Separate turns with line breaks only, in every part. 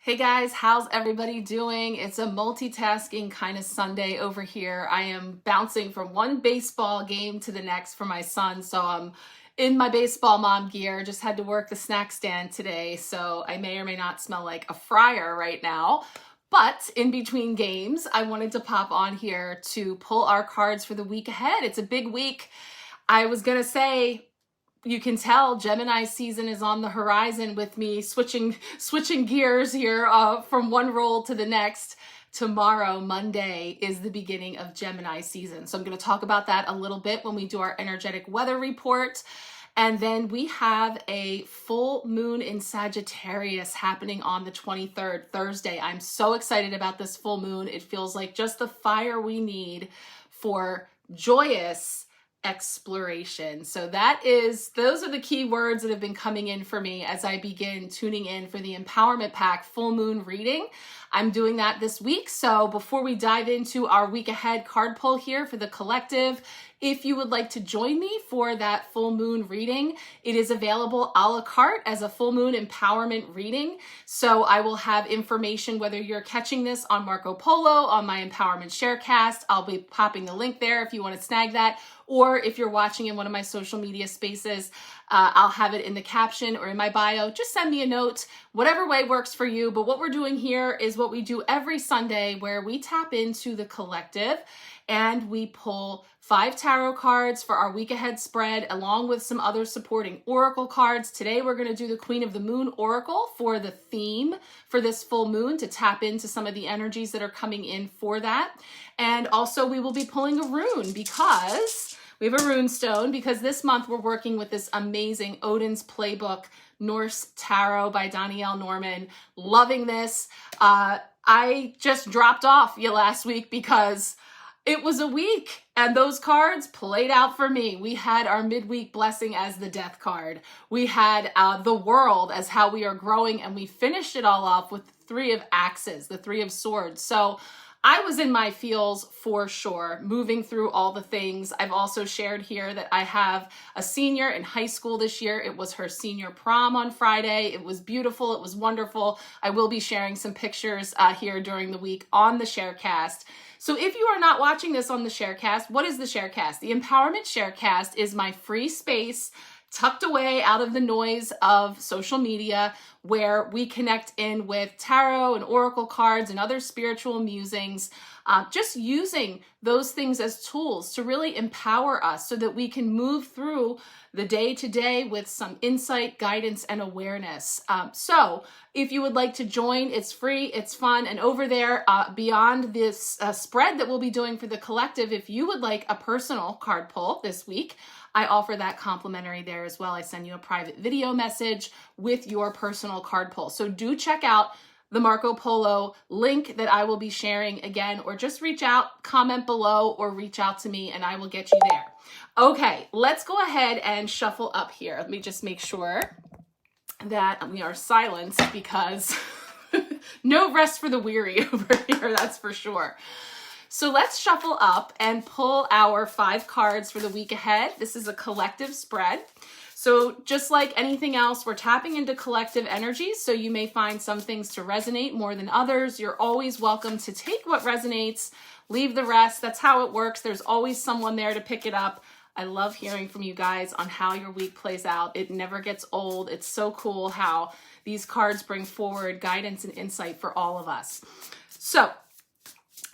Hey guys, how's everybody doing? It's a multitasking kind of Sunday over here. I am bouncing from one baseball game to the next for my son, so I'm in my baseball mom gear. Just had to work the snack stand today, so I may or may not smell like a fryer right now. But in between games, I wanted to pop on here to pull our cards for the week ahead. It's a big week. I was gonna say, you can tell Gemini season is on the horizon with me switching gears here from one role to the next. Tomorrow, Monday, is the beginning of Gemini season. So I'm going to talk about that a little bit when we do our energetic weather report. And then we have a full moon in Sagittarius happening on the 23rd, Thursday. I'm so excited about this full moon. It feels like just the fire we need for joyous exploration. So those are the key words that have been coming in for me as I begin tuning in for the Empowerment Pack full moon reading. I'm doing that this week. So before we dive into our week ahead card pull here for the collective, if you would like to join me for that full moon reading, it is available a la carte as a full moon empowerment reading. So I will have information whether you're catching this on Marco Polo, on my Empowerment Sharecast. I'll be popping the link there if you want to snag that. Or if you're watching in one of my social media spaces, I'll have it in the caption or in my bio. Just send me a note, whatever way works for you. But what we're doing here is what we do every Sunday, where we tap into the collective and we pull 5 tarot cards for our week ahead spread, along with some other supporting oracle cards. Today, we're going to do the Queen of the Moon Oracle for the theme for this full moon to tap into some of the energies that are coming in for that. And also we will be pulling a rune because we have a rune stone, because this month we're working with this amazing Odin's Playbook Norse Tarot by Dani'el Norman. Loving this. I just dropped off last week because it was a week and those cards played out for me. We had our midweek blessing as the death card. We had the world as how we are growing, and we finished it all off with the 3 of axes, the 3 of swords. So I was in my feels for sure, moving through all the things. I've also shared here that I have a senior in high school this year. It was her senior prom on Friday. It was beautiful. It was wonderful. I will be sharing some pictures here during the week on the Sharecast. So if you are not watching this on the Sharecast, what is the Sharecast? The Empowerment Sharecast is my free space tucked away out of the noise of social media, where we connect in with tarot and oracle cards and other spiritual musings, just using those things as tools to really empower us so that we can move through the day-to-day with some insight, guidance, and awareness. So if you would like to join, it's free, it's fun, and over there, beyond this spread that we'll be doing for the collective, if you would like a personal card pull this week, I offer that complimentary there as well. I send you a private video message with your personal card pull. So do check out the Marco Polo link that I will be sharing again, or just reach out, comment below, or reach out to me and I will get you there. Okay, let's go ahead and shuffle up here. Let me just make sure that we are silenced, because no rest for the weary over here, that's for sure. So let's shuffle up and pull our 5 cards for the week ahead. This is a collective spread. So just like anything else, we're tapping into collective energies. So you may find some things to resonate more than others. You're always welcome to take what resonates, leave the rest. That's how it works. There's always someone there to pick it up. I love hearing from you guys on how your week plays out. It never gets old. It's so cool how these cards bring forward guidance and insight for all of us. So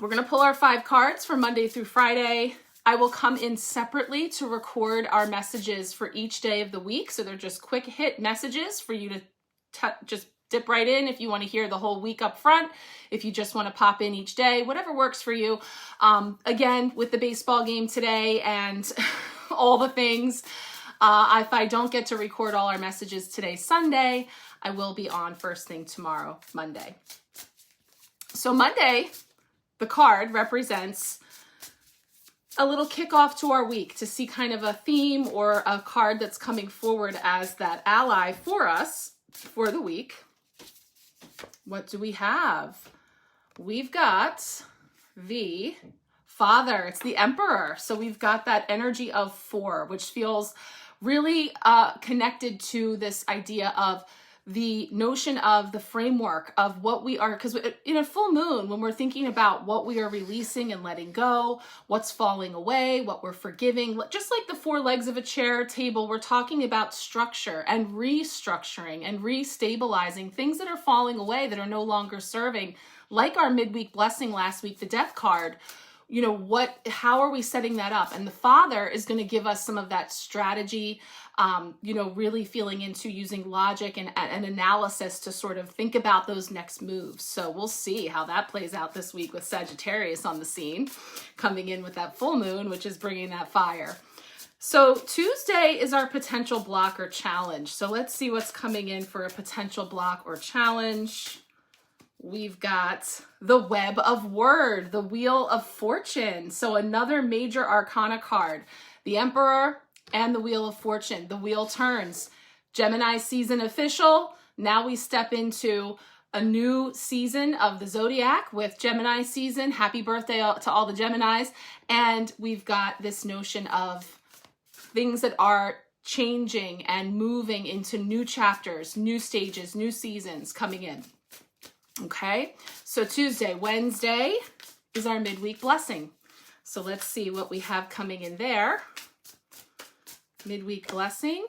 we're going to pull our 5 cards for Monday through Friday. I will come in separately to record our messages for each day of the week. So they're just quick hit messages for you to just dip right in if you want to hear the whole week up front, if you just want to pop in each day, whatever works for you. Again, with the baseball game today and all the things, if I don't get to record all our messages today, Sunday, I will be on first thing tomorrow, Monday. So Monday, the card represents a little kickoff to our week to see kind of a theme or a card that's coming forward as that ally for us for the week. What do we have? We've got the Father. It's the Emperor. So we've got that energy of 4, which feels really connected to this idea of the notion of the framework of what we are, because in a full moon, when we're thinking about what we are releasing and letting go, what's falling away, what we're forgiving, just like the four legs of a chair table, we're talking about structure and restructuring and restabilizing things that are falling away, that are no longer serving, like our midweek blessing last week, the death card. You know, how are we setting that up? And the Father is going to give us some of that strategy, you know, really feeling into using logic and analysis to sort of think about those next moves. So we'll see how that plays out this week with Sagittarius on the scene, coming in with that full moon, which is bringing that fire. So Tuesday is our potential block or challenge. So let's see what's coming in for a potential block or challenge. We've got the Web of Word, the Wheel of Fortune. So another major arcana card, the Emperor and the Wheel of Fortune. The wheel turns. Gemini season official. Now we step into a new season of the zodiac with Gemini season. Happy birthday to all the Geminis. And we've got this notion of things that are changing and moving into new chapters, new stages, new seasons coming in. Okay, so Tuesday. Wednesday is our midweek blessing. So let's see what we have coming in there. Midweek blessing.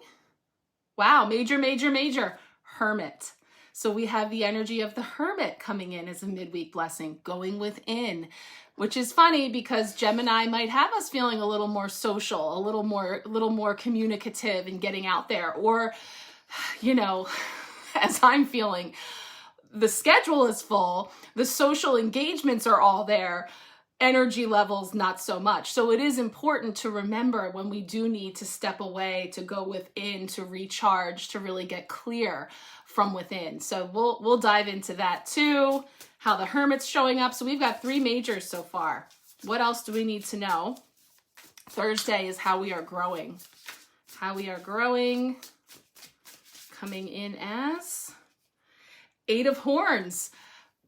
Wow, major, major, major. Hermit. So we have the energy of the Hermit coming in as a midweek blessing, going within, which is funny because Gemini might have us feeling a little more social, a little more communicative and getting out there. Or, you know, as I'm feeling, the schedule is full, the social engagements are all there, energy levels not so much. So it is important to remember when we do need to step away, to go within, to recharge, to really get clear from within. So we'll dive into that too, how the Hermit's showing up. So we've got 3 majors so far. What else do we need to know? Thursday is how we are growing. How we are growing, coming in as 8 of Horns.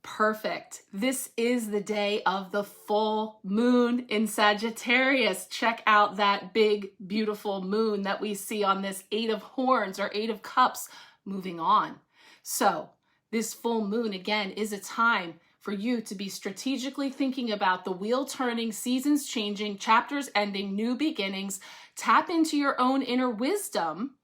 Perfect. This is the day of the full moon in Sagittarius. Check out that big, beautiful moon that we see on this 8 of Horns or 8 of Cups moving on. So this full moon, again, is a time for you to be strategically thinking about the wheel turning, seasons changing, chapters ending, new beginnings. Tap into your own inner wisdom.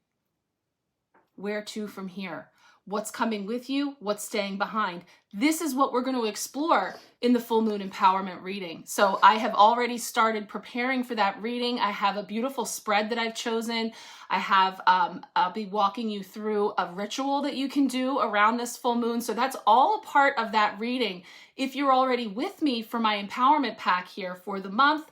Where to from here? What's coming with you? What's staying behind? This is what we're going to explore in the full moon empowerment reading. So I have already started preparing for that reading. I have a beautiful spread that I've chosen. I have, I'll be walking you through a ritual that you can do around this full moon. So that's all a part of that reading. If you're already with me for my empowerment pack here for the month,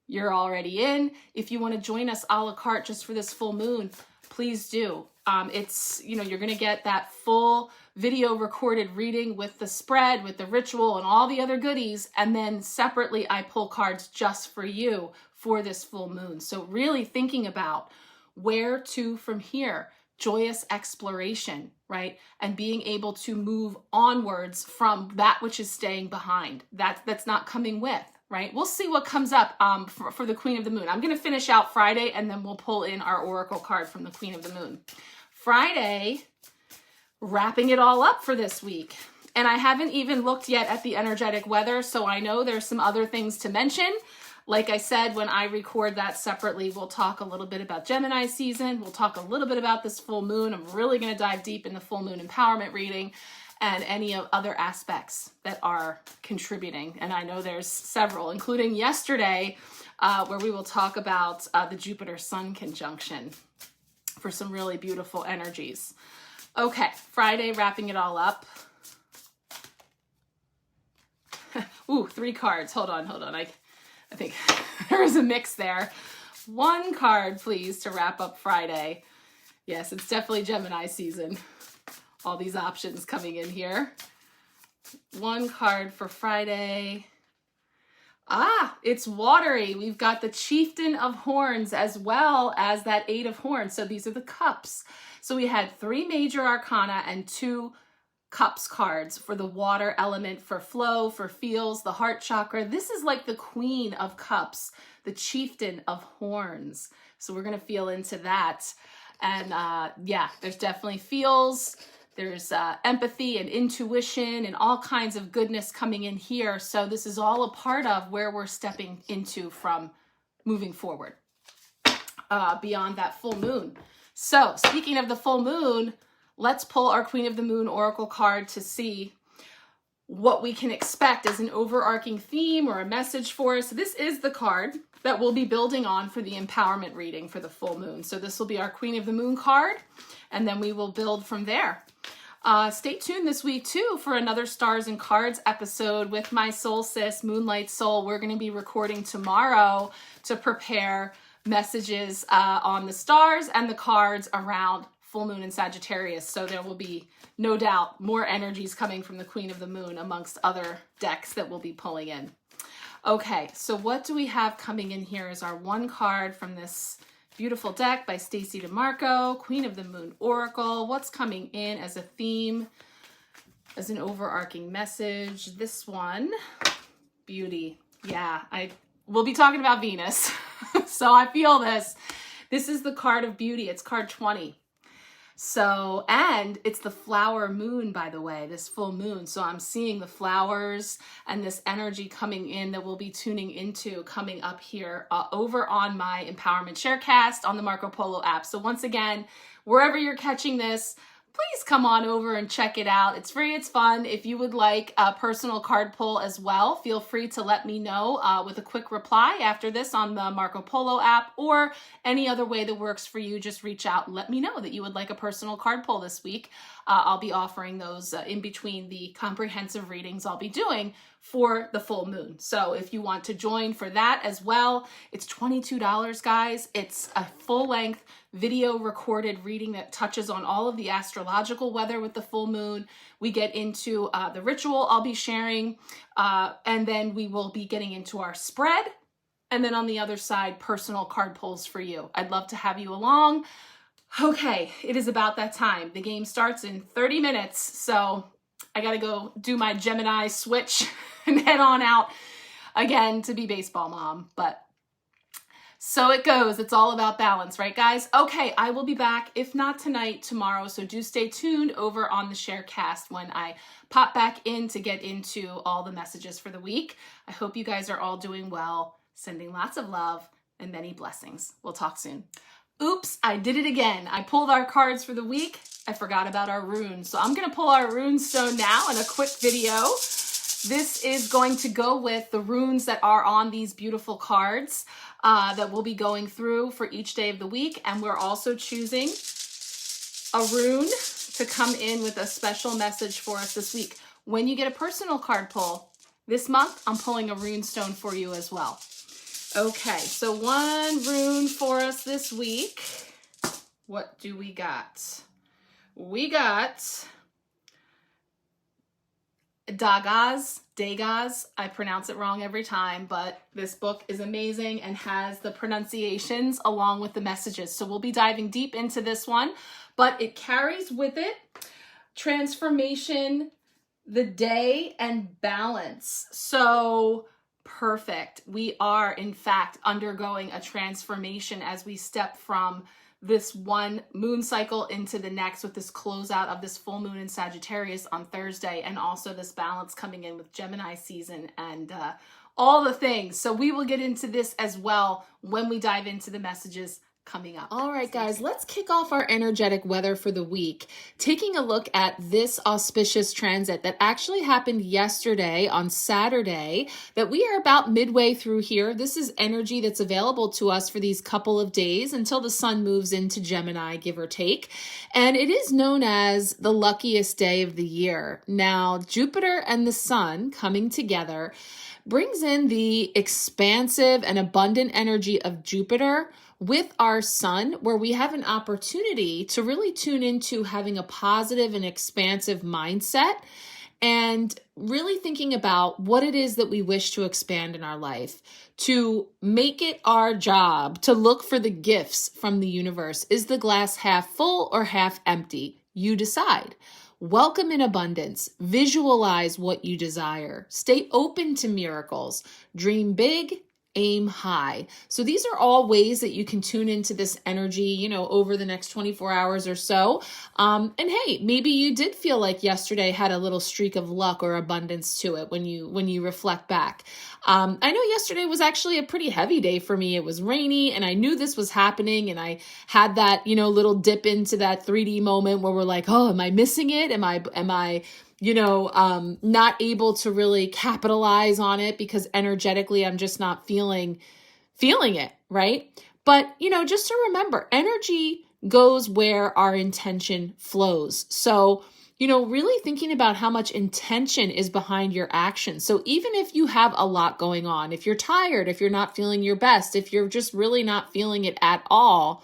you're already in. If you want to join us a la carte just for this full moon, please do. It's, you know, you're going to get that full video recorded reading with the spread, with the ritual and all the other goodies. And then separately, I pull cards just for you for this full moon. So really thinking about where to from here, joyous exploration, right? And being able to move onwards from that which is staying behind, that's not coming with. Right? We'll see what comes up for the Queen of the Moon. I'm going to finish out Friday and then we'll pull in our Oracle card from the Queen of the Moon. Friday, wrapping it all up for this week. And I haven't even looked yet at the energetic weather, so I know there's some other things to mention. Like I said, when I record that separately, we'll talk a little bit about Gemini season. We'll talk a little bit about this full moon. I'm really going to dive deep in the full moon empowerment reading and any other aspects that are contributing. And I know there's several, including yesterday, where we will talk about the Jupiter-Sun conjunction for some really beautiful energies. Okay, Friday, wrapping it all up. Ooh, 3 cards. Hold on. I think there was a mix there. 1 card, please, to wrap up Friday. Yes, it's definitely Gemini season. All these options coming in here. 1 card for Friday. Ah, it's watery. We've got the Chieftain of Horns as well as that 8 of Horns. So these are the cups. So we had 3 major arcana and 2 cups cards for the water element, for flow, for feels, the heart chakra. This is like the Queen of Cups, the Chieftain of Horns. So we're going to feel into that. And yeah, there's definitely feels. There's empathy and intuition and all kinds of goodness coming in here. So this is all a part of where we're stepping into from moving forward beyond that full moon. So speaking of the full moon, let's pull our Queen of the Moon Oracle card to see what we can expect as an overarching theme or a message for us. This is the card that we'll be building on for the empowerment reading for the full moon. So this will be our Queen of the Moon card, and then we will build from there. Stay tuned this week too for another Stars and Cards episode with my soul sis, Moonlight Soul. We're going to be recording tomorrow to prepare messages on the stars and the cards around full moon in Sagittarius. So there will be no doubt more energies coming from the Queen of the Moon amongst other decks that we'll be pulling in. Okay, so what do we have coming in here is our one card from this beautiful deck by Stacey DeMarco, Queen of the Moon Oracle. What's coming in as a theme, as an overarching message? This one, beauty. Yeah, we'll be talking about Venus. So I feel this. This is the card of beauty. It's card 20. So, and it's the flower moon, by the way, this full moon. So I'm seeing the flowers and this energy coming in that we'll be tuning into coming up here over on my Empowerment Sharecast on the Marco Polo app. So once again, wherever you're catching this, please come on over and check it out. It's free, it's fun. If you would like a personal card pull as well, feel free to let me know with a quick reply after this on the Marco Polo app, or any other way that works for you. Just reach out and let me know that you would like a personal card pull this week. I'll be offering those in between the comprehensive readings I'll be doing for the full moon. So if you want to join for that as well, it's $22, guys. It's a full-length video recorded reading that touches on all of the astrological weather with the full moon. We get into the ritual I'll be sharing, and then we will be getting into our spread. And then on the other side, personal card pulls for you. I'd love to have you along. Okay, it is about that time. The game starts in 30 minutes, so I gotta go do my Gemini switch and head on out again to be baseball mom. But so it goes. It's all about balance, right, guys? Okay, I will be back, if not tonight, tomorrow. So do stay tuned over on the Sharecast when I pop back in to get into all the messages for the week. I hope you guys are all doing well, sending lots of love and many blessings. We'll talk soon. Oops, I did it again. I pulled our cards for the week. I forgot about our runes. So I'm going to pull our rune stone now in a quick video. This is going to go with the runes that are on these beautiful cards that we'll be going through for each day of the week. And we're also choosing a rune to come in with a special message for us this week. When you get a personal card pull this month, I'm pulling a rune stone for you as well. Okay, so one rune for us this week. What do we got? We got 𝓘𝓷𝓽𝓮. I pronounce it wrong every time, but this book is amazing and has the pronunciations along with the messages. So we'll be diving deep into this one, but it carries with it transformation, the day, and balance. So perfect. We are, in fact, undergoing a transformation as we step from this one moon cycle into the next with this closeout of this full moon in Sagittarius on Thursday, and also this balance coming in with Gemini season and all the things. So we will get into this as well when we dive into the messages coming up. All right, guys, let's kick off our energetic weather for the week, taking a look at this auspicious transit that actually happened yesterday on Saturday, that we are about midway through here. This is energy that's available to us for these couple of days until the sun moves into Gemini, give or take. And it is known as the luckiest day of the year. Now, Jupiter and the sun coming together brings in the expansive and abundant energy of Jupiter with our sun, where we have an opportunity to really tune into having a positive and expansive mindset and really thinking about what it is that we wish to expand in our life, to make it our job to look for the gifts from the universe. Is the glass half full or half empty? You decide. Welcome in abundance. Visualize what you desire. Stay open to miracles. Dream big aim high. So these are all ways that you can tune into this energy, you know, over the next 24 hours or so. And hey, maybe you did feel like yesterday had a little streak of luck or abundance to it when you reflect back. I know yesterday was actually a pretty heavy day for me. It was rainy and I knew this was happening, and I had that, you know, little dip into that 3D moment where we're like, oh, am I missing it? Am I not able to really capitalize on it because energetically I'm just not feeling it, right? But, you know, just to remember, energy goes where our intention flows. So, you know, really thinking about how much intention is behind your actions. So even if you have a lot going on, if you're tired, if you're not feeling your best, if you're just really not feeling it at all,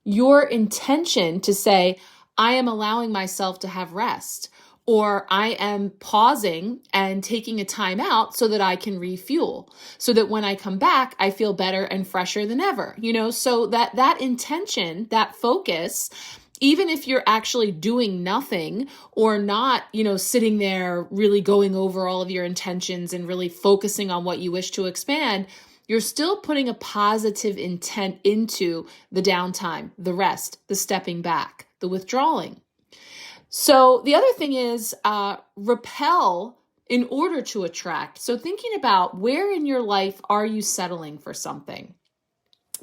your intention to say, I am allowing myself to have rest, or I am pausing and taking a time out so that I can refuel, so that when I come back, I feel better and fresher than ever, you know, so that intention, that focus, even if you're actually doing nothing or not, you know, sitting there really going over all of your intentions and really focusing on what you wish to expand, you're still putting a positive intent into the downtime, the rest, the stepping back, the withdrawing. So the other thing is repel in order to attract. So thinking about where in your life are you settling for something?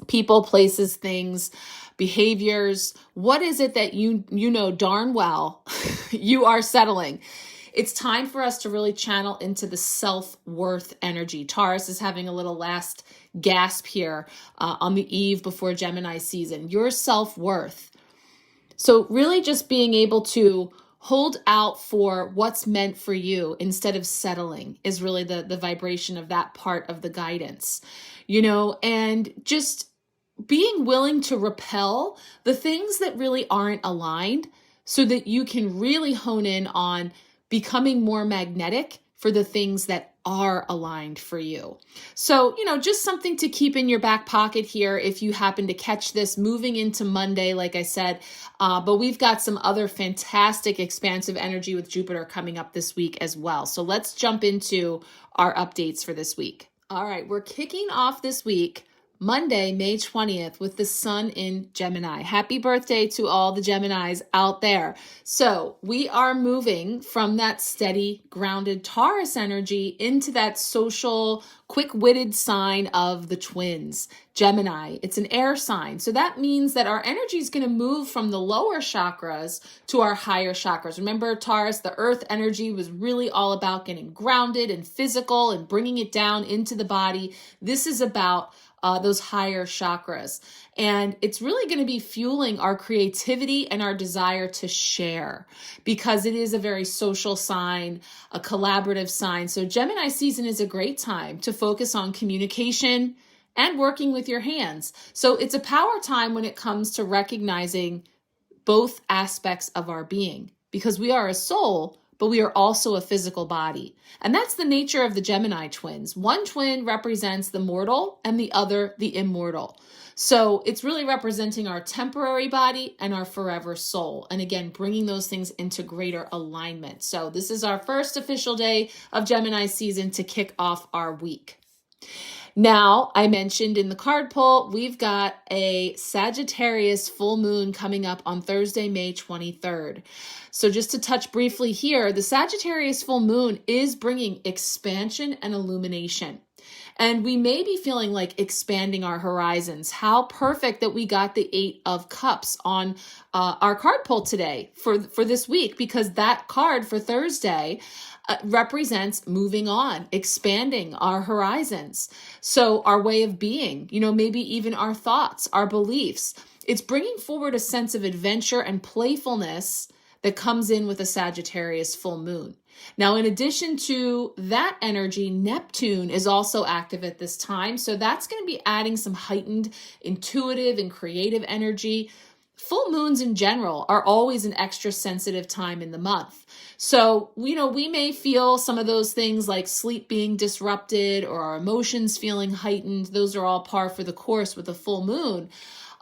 People, places, things, behaviors. What is it that you know darn well you are settling? It's time for us to really channel into the self-worth energy. Taurus is having a little last gasp here on the eve before Gemini season. Your self-worth. So really just being able to hold out for what's meant for you instead of settling is really the vibration of that part of the guidance, you know, and just being willing to repel the things that really aren't aligned so that you can really hone in on becoming more magnetic for the things that are aligned for you. So, you know, just something to keep in your back pocket here if you happen to catch this moving into Monday, like I said. But we've got some other fantastic expansive energy with Jupiter coming up this week as well. So let's jump into our updates for this week. All right, we're kicking off this week Monday, May 20th, with the sun in Gemini. Happy birthday to all the Geminis out there. So we are moving from that steady, grounded Taurus energy into that social, quick-witted sign of the twins, Gemini. It's an air sign. So that means that our energy is going to move from the lower chakras to our higher chakras. Remember, Taurus, the earth energy was really all about getting grounded and physical and bringing it down into the body. This is about those higher chakras. And it's really going to be fueling our creativity and our desire to share, because it is a very social sign, a collaborative sign. So Gemini season is a great time to focus on communication and working with your hands. So it's a power time when it comes to recognizing both aspects of our being, because we are a soul, but we are also a physical body. And that's the nature of the Gemini twins. One twin represents the mortal and the other the immortal. So it's really representing our temporary body and our forever soul. And again, bringing those things into greater alignment. So this is our first official day of Gemini season to kick off our week. Now, I mentioned in the card pull, we've got a Sagittarius full moon coming up on Thursday, May 23rd. So just to touch briefly here, the Sagittarius full moon is bringing expansion and illumination. And we may be feeling like expanding our horizons. How perfect that we got the 8 of Cups on our card pull today for this week, because that card for Thursday represents moving on, expanding our horizons. So our way of being, you know, maybe even our thoughts, our beliefs. It's bringing forward a sense of adventure and playfulness that comes in with a Sagittarius full moon. Now, in addition to that energy, Neptune is also active at this time. So that's going to be adding some heightened intuitive and creative energy. Full moons in general are always an extra sensitive time in the month. So, you know, we may feel some of those things like sleep being disrupted or our emotions feeling heightened. Those are all par for the course with a full moon.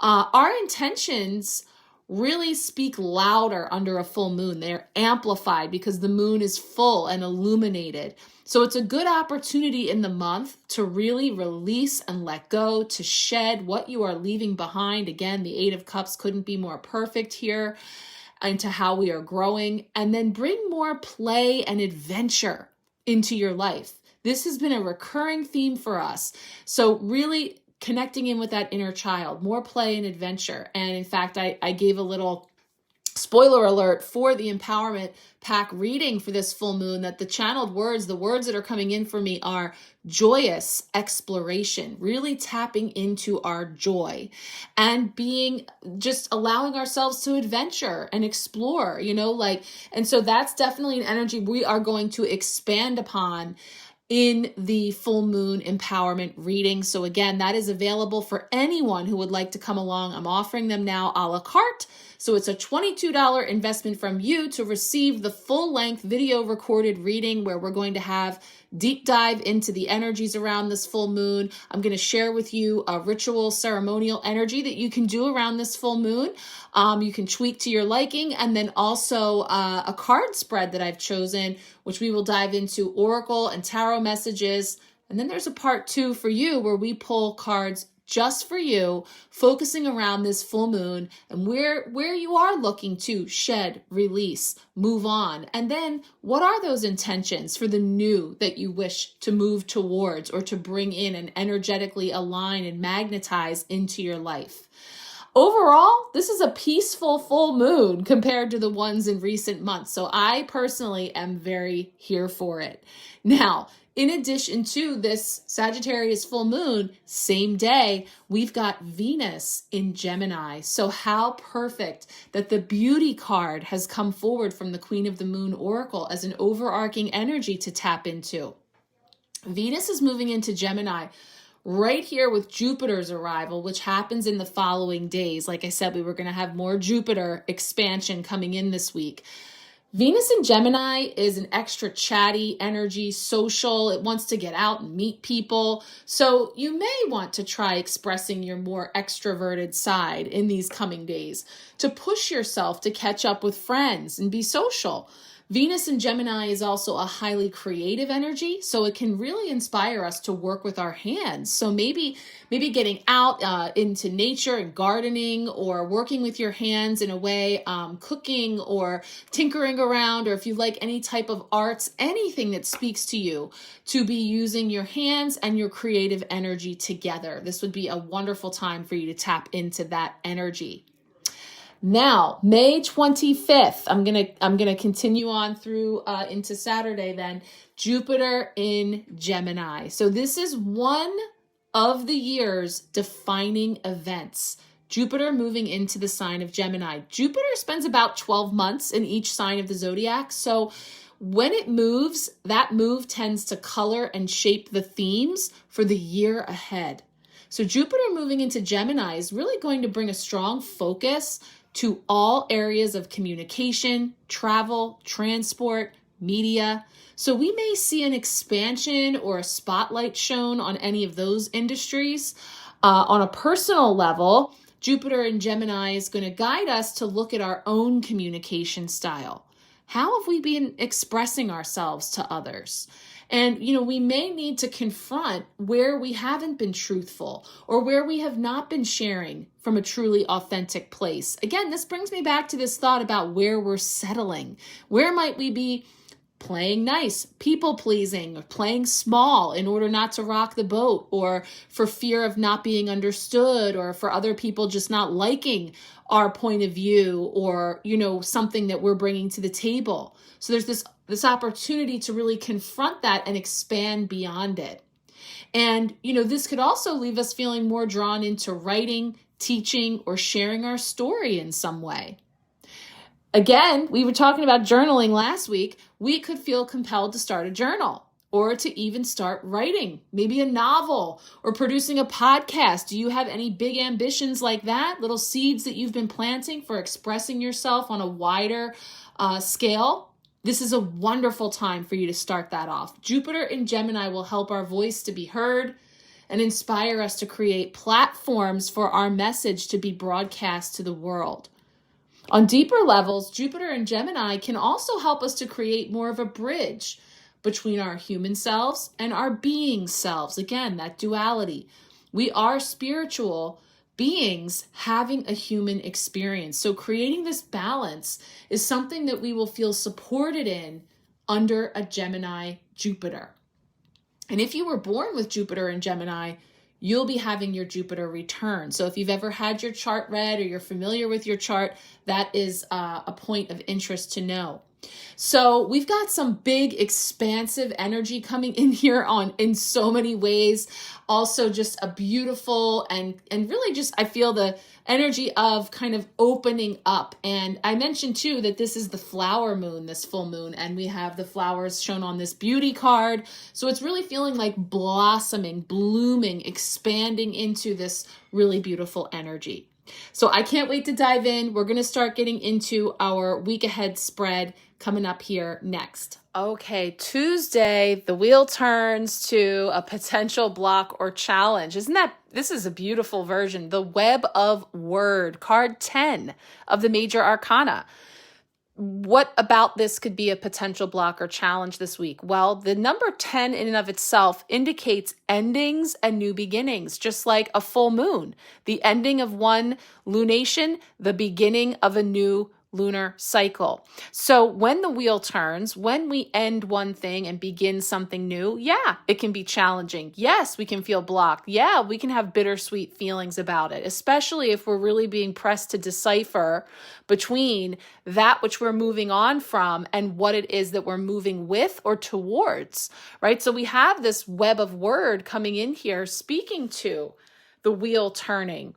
Our intentions really speak louder under a full moon. They're amplified because the moon is full and illuminated. So it's a good opportunity in the month to really release and let go, to shed what you are leaving behind. Again, the Eight of Cups couldn't be more perfect here into how we are growing, and then bring more play and adventure into your life. This has been a recurring theme for us. So really connecting in with that inner child, more play and adventure. And in fact, I gave a little spoiler alert for the empowerment pack reading for this full moon, that the channeled words, the words that are coming in for me are joyous exploration, really tapping into our joy and being, just allowing ourselves to adventure and explore, and so that's definitely an energy we are going to expand upon in the full moon empowerment reading. So again, that is available for anyone who would like to come along. I'm offering them now a la carte. So it's a $22 investment from you to receive the full-length video recorded reading, where we're going to have deep dive into the energies around this full moon. I'm going to share with you a ritual ceremonial energy that you can do around this full moon. You can tweak to your liking, and then also a card spread that I've chosen, which we will dive into oracle and tarot messages. And then there's a part 2 for you where we pull cards just for you, focusing around this full moon and where you are looking to shed, release, move on. And then what are those intentions for the new that you wish to move towards or to bring in and energetically align and magnetize into your life? Overall, this is a peaceful full moon compared to the ones in recent months. So I personally am very here for it. Now, in addition to this Sagittarius full moon, same day, we've got Venus in Gemini. So how perfect that the beauty card has come forward from the Queen of the Moon Oracle as an overarching energy to tap into. Venus is moving into Gemini right here with Jupiter's arrival, which happens in the following days. Like I said, we were going to have more Jupiter expansion coming in this week. Venus in Gemini is an extra chatty energy, social. It wants to get out and meet people. So you may want to try expressing your more extroverted side in these coming days to push yourself to catch up with friends and be social. Venus in Gemini is also a highly creative energy, so it can really inspire us to work with our hands. So maybe getting out into nature and gardening, or working with your hands in a way, cooking or tinkering around, or if you like any type of arts, anything that speaks to you, to be using your hands and your creative energy together. This would be a wonderful time for you to tap into that energy. Now, May 25th, I'm gonna continue on through into Saturday then, Jupiter in Gemini. So this is one of the year's defining events. Jupiter moving into the sign of Gemini. Jupiter spends about 12 months in each sign of the zodiac. So when it moves, that move tends to color and shape the themes for the year ahead. So Jupiter moving into Gemini is really going to bring a strong focus to all areas of communication, travel, transport, media. So we may see an expansion or a spotlight shown on any of those industries. On a personal level, Jupiter in Gemini is going to guide us to look at our own communication style. How have we been expressing ourselves to others? And, we may need to confront where we haven't been truthful or where we have not been sharing from a truly authentic place. Again, this brings me back to this thought about where we're settling. Where might we be playing nice, people pleasing, or playing small in order not to rock the boat, or for fear of not being understood, or for other people just not liking our point of view, or, something that we're bringing to the table. So there's this opportunity to really confront that and expand beyond it. And, this could also leave us feeling more drawn into writing, teaching, or sharing our story in some way. Again, we were talking about journaling last week. We could feel compelled to start a journal, or to even start writing, maybe a novel, or producing a podcast. Do you have any big ambitions like that? Little seeds that you've been planting for expressing yourself on a wider scale? This is a wonderful time for you to start that off. Jupiter in Gemini will help our voice to be heard and inspire us to create platforms for our message to be broadcast to the world. On deeper levels, Jupiter and Gemini can also help us to create more of a bridge between our human selves and our being selves. Again, that duality. We are spiritual beings having a human experience. So creating this balance is something that we will feel supported in under a Gemini Jupiter. And if you were born with Jupiter and Gemini, you'll be having your Jupiter return. So if you've ever had your chart read or you're familiar with your chart, that is a point of interest to know. So we've got some big expansive energy coming in here in so many ways. Also just a beautiful and really just, I feel the energy of kind of opening up. And I mentioned too that this is the flower moon, this full moon, and we have the flowers shown on this beauty card. So it's really feeling like blossoming, blooming, expanding into this really beautiful energy. So I can't wait to dive in. We're going to start getting into our week ahead spread coming up here next. Okay, Tuesday, the wheel turns to a potential block or challenge. This is a beautiful version. The Web of Word, card 10 of the Major Arcana. What about this could be a potential block or challenge this week? Well, the number 10 in and of itself indicates endings and new beginnings, just like a full moon. The ending of one lunation, the beginning of a new lunar cycle. So when the wheel turns, when we end one thing and begin something new, yeah, it can be challenging. Yes, we can feel blocked. Yeah, we can have bittersweet feelings about it, especially if we're really being pressed to decipher between that which we're moving on from and what it is that we're moving with or towards, right? So we have this web of word coming in here speaking to the wheel turning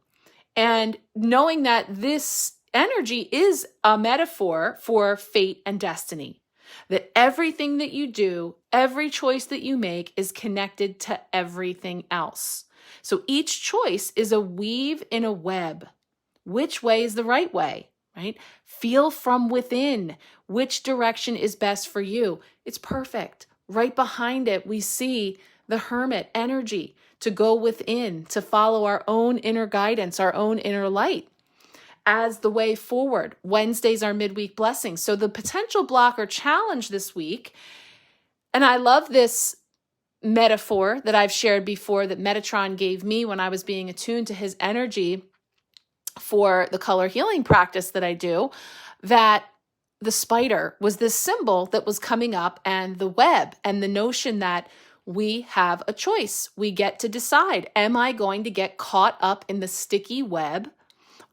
and knowing that this energy is a metaphor for fate and destiny, that everything that you do, every choice that you make is connected to everything else. So each choice is a weave in a web. Which way is the right way, right? Feel from within which direction is best for you. It's perfect. Right behind it, we see the hermit energy to go within, to follow our own inner guidance, our own inner light as the way forward. Wednesdays are midweek blessings. So the potential block or challenge this week, and I love this metaphor that I've shared before that Metatron gave me when I was being attuned to his energy for the color healing practice that I do, that the spider was this symbol that was coming up and the web and the notion that we have a choice. We get to decide, am I going to get caught up in the sticky web?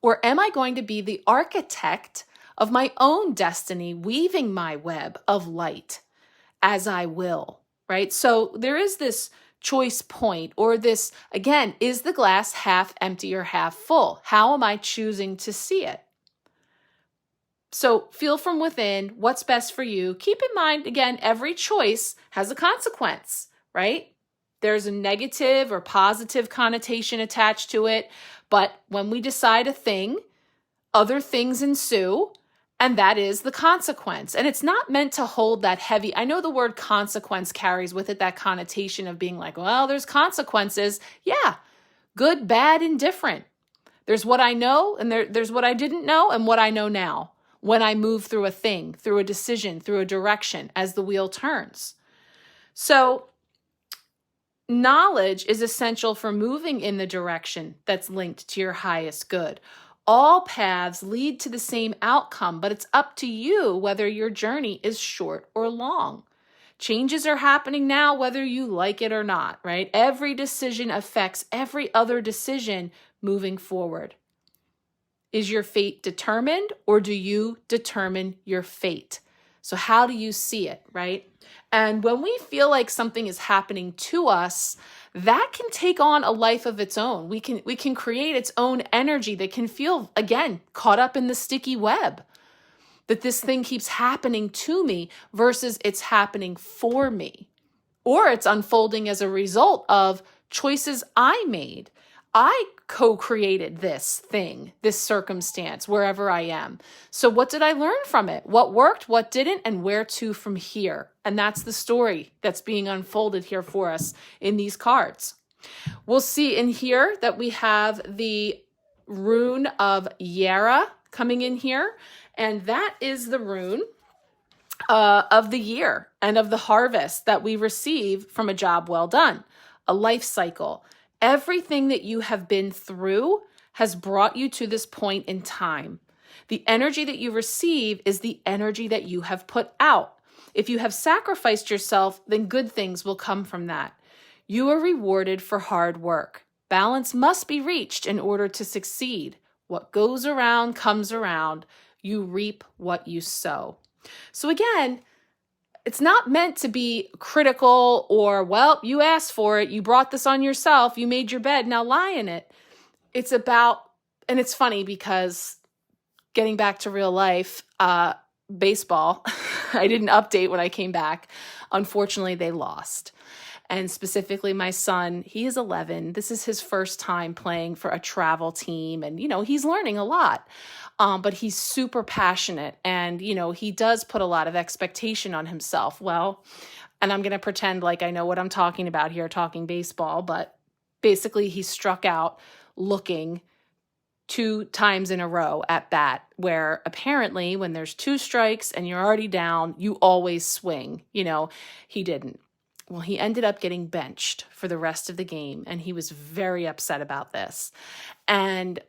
Or am I going to be the architect of my own destiny, weaving my web of light as I will, right? So there is this choice point, or this, again, is the glass half empty or half full? How am I choosing to see it? So feel from within what's best for you. Keep in mind, again, every choice has a consequence, right? There's a negative or positive connotation attached to it. But when we decide a thing, other things ensue, and that is the consequence. And it's not meant to hold that heavy. I know the word consequence carries with it that connotation of being like, well, there's consequences. Yeah, good, bad, and different. There's what I know, and there's what I didn't know, and what I know now when I move through a thing, through a decision, through a direction as the wheel turns. So knowledge is essential for moving in the direction that's linked to your highest good. All paths lead to the same outcome, but it's up to you whether your journey is short or long. Changes are happening now, whether you like it or not, right? Every decision affects every other decision moving forward. Is your fate determined, or do you determine your fate? So how do you see it, right? And when we feel like something is happening to us, that can take on a life of its own. We can create its own energy that can feel, again, caught up in the sticky web. That this thing keeps happening to me versus it's happening for me. Or it's unfolding as a result of choices I made. I co-created this thing, this circumstance, wherever I am. So what did I learn from it? What worked, what didn't, and where to from here? And that's the story that's being unfolded here for us in these cards. We'll see in here that we have the rune of 𝓘𝓷𝓽𝓮 coming in here, and that is the rune of the year and of the harvest that we receive from a job well done, a life cycle. Everything that you have been through has brought you to this point in time. The energy that you receive is the energy that you have put out. If you have sacrificed yourself, then good things will come from that. You are rewarded for hard work. Balance must be reached in order to succeed. What goes around comes around. You reap what you sow. So again, it's not meant to be critical or, well, you asked for it, you brought this on yourself, you made your bed, now lie in it. It's about, and it's funny because getting back to real life, baseball, I didn't update when I came back. Unfortunately, they lost. And specifically my son, he is 11. This is his first time playing for a travel team. And, he's learning a lot. But he's super passionate and, he does put a lot of expectation on himself. Well, and I'm going to pretend like I know what I'm talking about here, talking baseball, but basically he struck out looking 2 times in a row at bat, where apparently when there's 2 strikes and you're already down, you always swing. He didn't. Well, he ended up getting benched for the rest of the game, and he was very upset about this. And,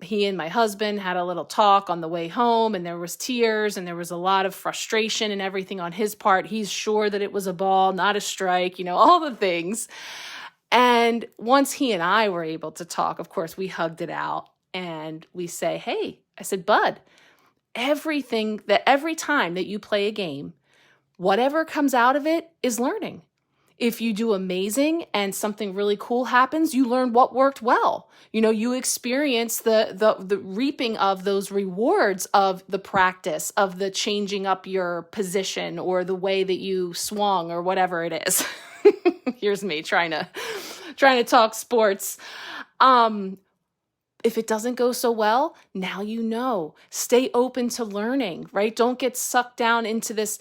he and my husband had a little talk on the way home, and there was tears and there was a lot of frustration and everything on his part. He's sure that it was a ball, not a strike, all the things. And once he and I were able to talk, of course, we hugged it out and we say, hey, I said, bud, every time that you play a game, whatever comes out of it is learning. If you do amazing and something really cool happens, you learn what worked well. You experience the reaping of those rewards of the practice, of the changing up your position or the way that you swung or whatever it is. Here's me trying to talk sports. If it doesn't go so well, now stay open to learning, right? Don't get sucked down into this,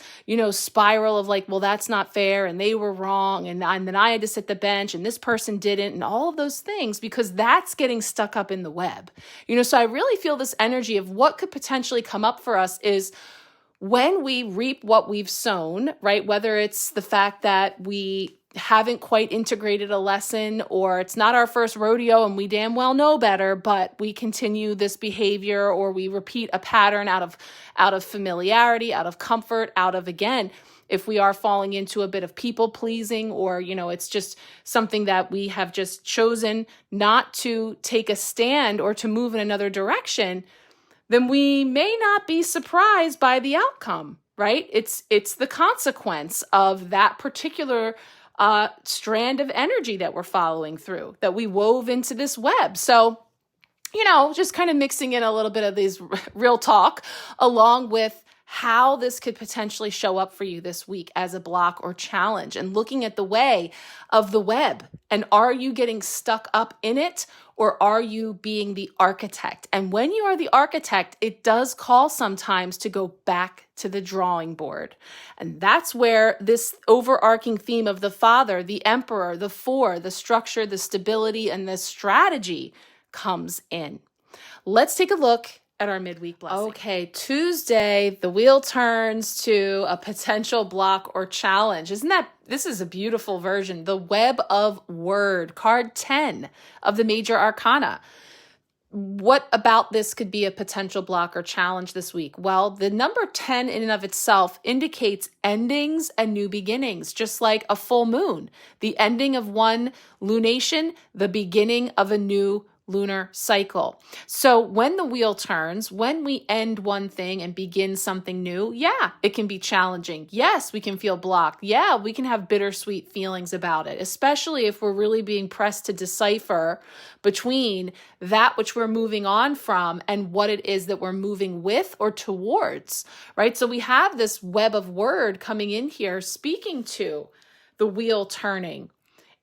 spiral of like, well, that's not fair and they were wrong and then I had to sit the bench and this person didn't and all of those things, because that's getting stuck up in the web. So I really feel this energy of what could potentially come up for us is when we reap what we've sown, right? Whether it's the fact that we haven't quite integrated a lesson, or it's not our first rodeo and we damn well know better, but we continue this behavior, or we repeat a pattern out of familiarity, out of comfort, out of, again, if we are falling into a bit of people pleasing, or, it's just something that we have just chosen not to take a stand or to move in another direction, then we may not be surprised by the outcome, right? It's the consequence of that particular strand of energy that we're following through, that we wove into this web. So, just kind of mixing in a little bit of these real talk along with how this could potentially show up for you this week as a block or challenge, and looking at the way of the web. And are you getting stuck up in it, or are you being the architect? And when you are the architect, it does call sometimes to go back to the drawing board. And that's where this overarching theme of the Father, the Emperor, the Four, the structure, the stability, and the strategy comes in. Let's take a look at our midweek blessing. Okay, Tuesday, the wheel turns to a potential block or challenge. This is a beautiful version. The Web of Word, card 10 of the Major Arcana. What about this could be a potential block or challenge this week? Well, the number 10 in and of itself indicates endings and new beginnings, just like a full moon. The ending of one lunation, the beginning of a new lunar cycle. So when the wheel turns, when we end one thing and begin something new, it can be challenging. Yes, we can feel blocked. Yeah, we can have bittersweet feelings about it, especially if we're really being pressed to decipher between that which we're moving on from and what it is that we're moving with or towards, right? So we have this web of word coming in here, speaking to the wheel turning,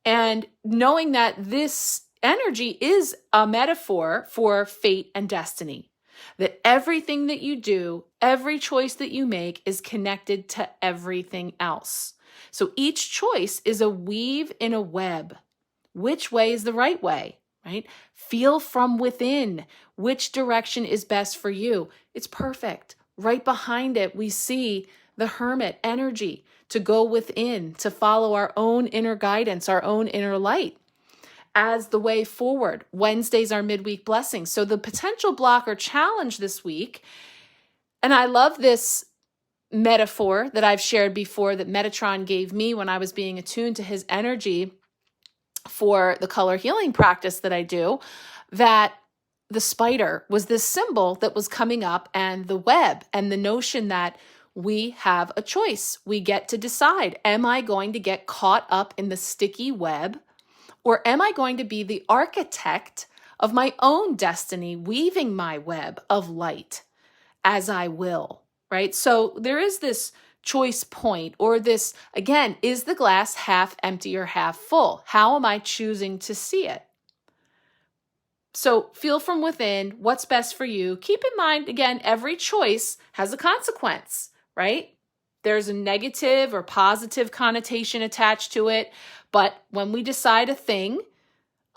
and knowing that this energy is a metaphor for fate and destiny, that everything that you do, every choice that you make is connected to everything else. So each choice is a weave in a web. Which way is the right way? right? Feel from within which direction is best for you. It's perfect. Right behind it, we see the hermit energy to go within, to follow our own inner guidance, our own inner light as the way forward. Wednesdays are midweek blessings. So the potential block or challenge this week, and I love this metaphor that I've shared before that Metatron gave me when I was being attuned to his energy for the color healing practice that I do, that the spider was this symbol that was coming up, and the web, and the notion that we have a choice. We get to decide, am I going to get caught up in the sticky web, or am I going to be the architect of my own destiny, weaving my web of light as I will, right? So there is this choice point, or this, again, is the glass half empty or half full? How am I choosing to see it? So feel from within what's best for you. Keep in mind, again, every choice has a consequence, right? There's a negative or positive connotation attached to it. But when we decide a thing,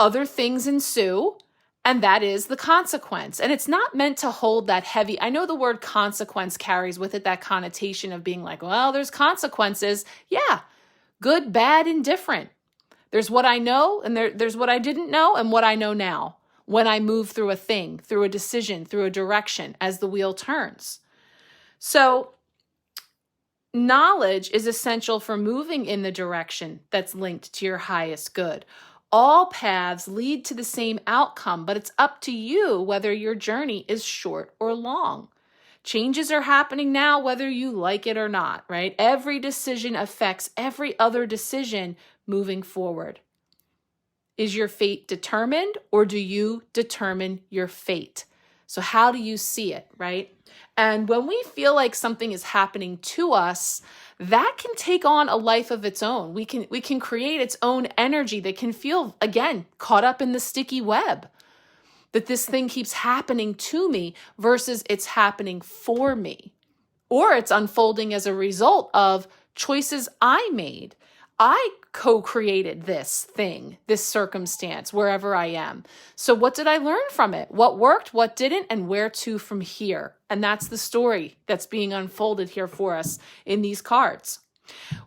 other things ensue, and that is the consequence. And it's not meant to hold that heavy. I know the word consequence carries with it that connotation of being like, well, there's consequences. Yeah, good, bad, and different. There's what I know, and there's what I didn't know, and what I know now when I move through a thing, through a decision, through a direction as the wheel turns. So knowledge is essential for moving in the direction that's linked to your highest good. All paths lead to the same outcome, but it's up to you whether your journey is short or long. Changes are happening now, whether you like it or not, right? Every decision affects every other decision moving forward. Is your fate determined, or do you determine your fate? So how do you see it, right? And when we feel like something is happening to us, that can take on a life of its own. We can create its own energy that can feel, again, caught up in the sticky web. That this thing keeps happening to me versus it's happening for me. Or it's unfolding as a result of choices I made. I co-created this thing, this circumstance, wherever I am. So what did I learn from it? What worked, what didn't, and where to from here? And that's the story that's being unfolded here for us in these cards.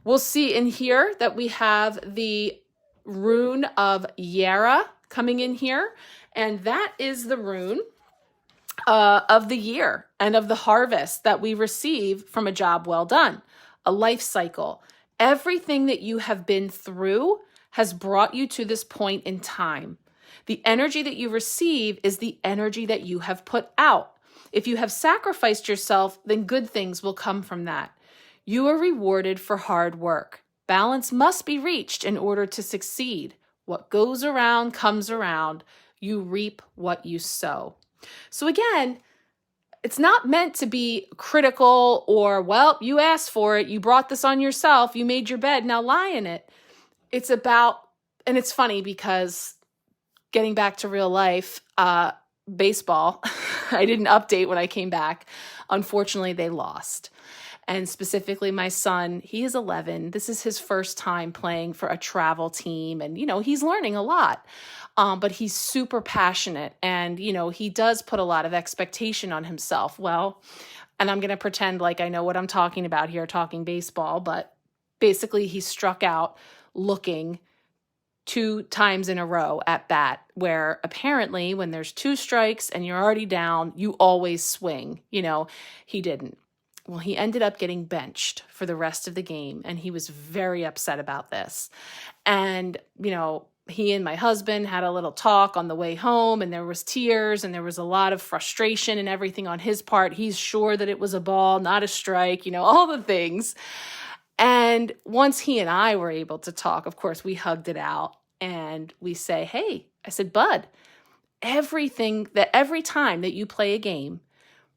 We'll see in here that we have the rune of 𝓘𝓷𝓽𝓮 coming in here. And that is the rune of the year and of the harvest that we receive from a job well done, a life cycle. Everything that you have been through has brought you to this point in time. The energy that you receive is the energy that you have put out. If you have sacrificed yourself, then good things will come from that. You are rewarded for hard work. Balance must be reached in order to succeed. What goes around comes around. You reap what you sow. So again, it's not meant to be critical or, well, you asked for it, you brought this on yourself, you made your bed, now lie in it. It's about, and it's funny because getting back to real life, baseball, I didn't update when I came back. Unfortunately, they lost. And specifically my son, he is 11. This is his first time playing for a travel team. And, he's learning a lot. But he's super passionate and, he does put a lot of expectation on himself. Well, and I'm going to pretend like I know what I'm talking about here, talking baseball, but basically he struck out looking 2 times in a row at bat, where apparently when there's 2 strikes and you're already down, you always swing. He didn't. Well, he ended up getting benched for the rest of the game, and he was very upset about this. And, he and my husband had a little talk on the way home, and there was tears and there was a lot of frustration and everything on his part. He's sure that it was a ball, not a strike, all the things. And once he and I were able to talk, of course, we hugged it out and we say, hey, I said, bud, every time that you play a game,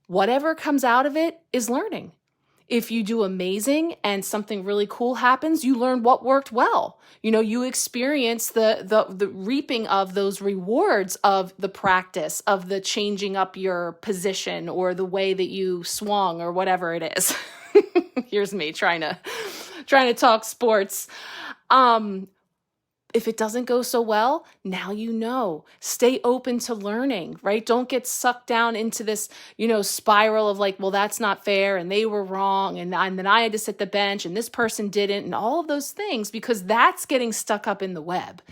whatever comes out of it is learning. If you do amazing and something really cool happens, you learn what worked well. You experience the reaping of those rewards of the practice, of the changing up your position or the way that you swung or whatever it is. Here's me trying to talk sports. if it doesn't go so well, now you know. Stay open to learning, right? Don't get sucked down into this, spiral of like, well, that's not fair and they were wrong and then I had to sit the bench and this person didn't and all of those things, because that's getting stuck up in the web.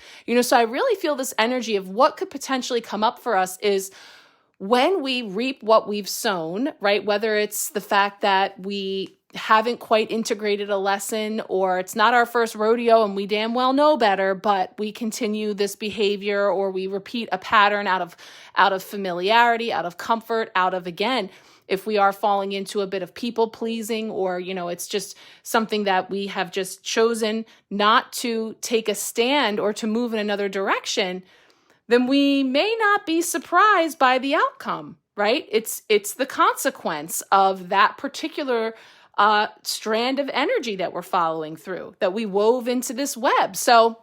So I really feel this energy of what could potentially come up for us is when we reap what we've sown, right? Whether it's the fact that we haven't quite integrated a lesson, or it's not our first rodeo and we damn well know better, but we continue this behavior, or we repeat a pattern out of familiarity, out of comfort, out of, again, if we are falling into a bit of people pleasing, or, it's just something that we have just chosen not to take a stand or to move in another direction, then we may not be surprised by the outcome, right? It's the consequence of that particular strand of energy that we're following through, that we wove into this web. So,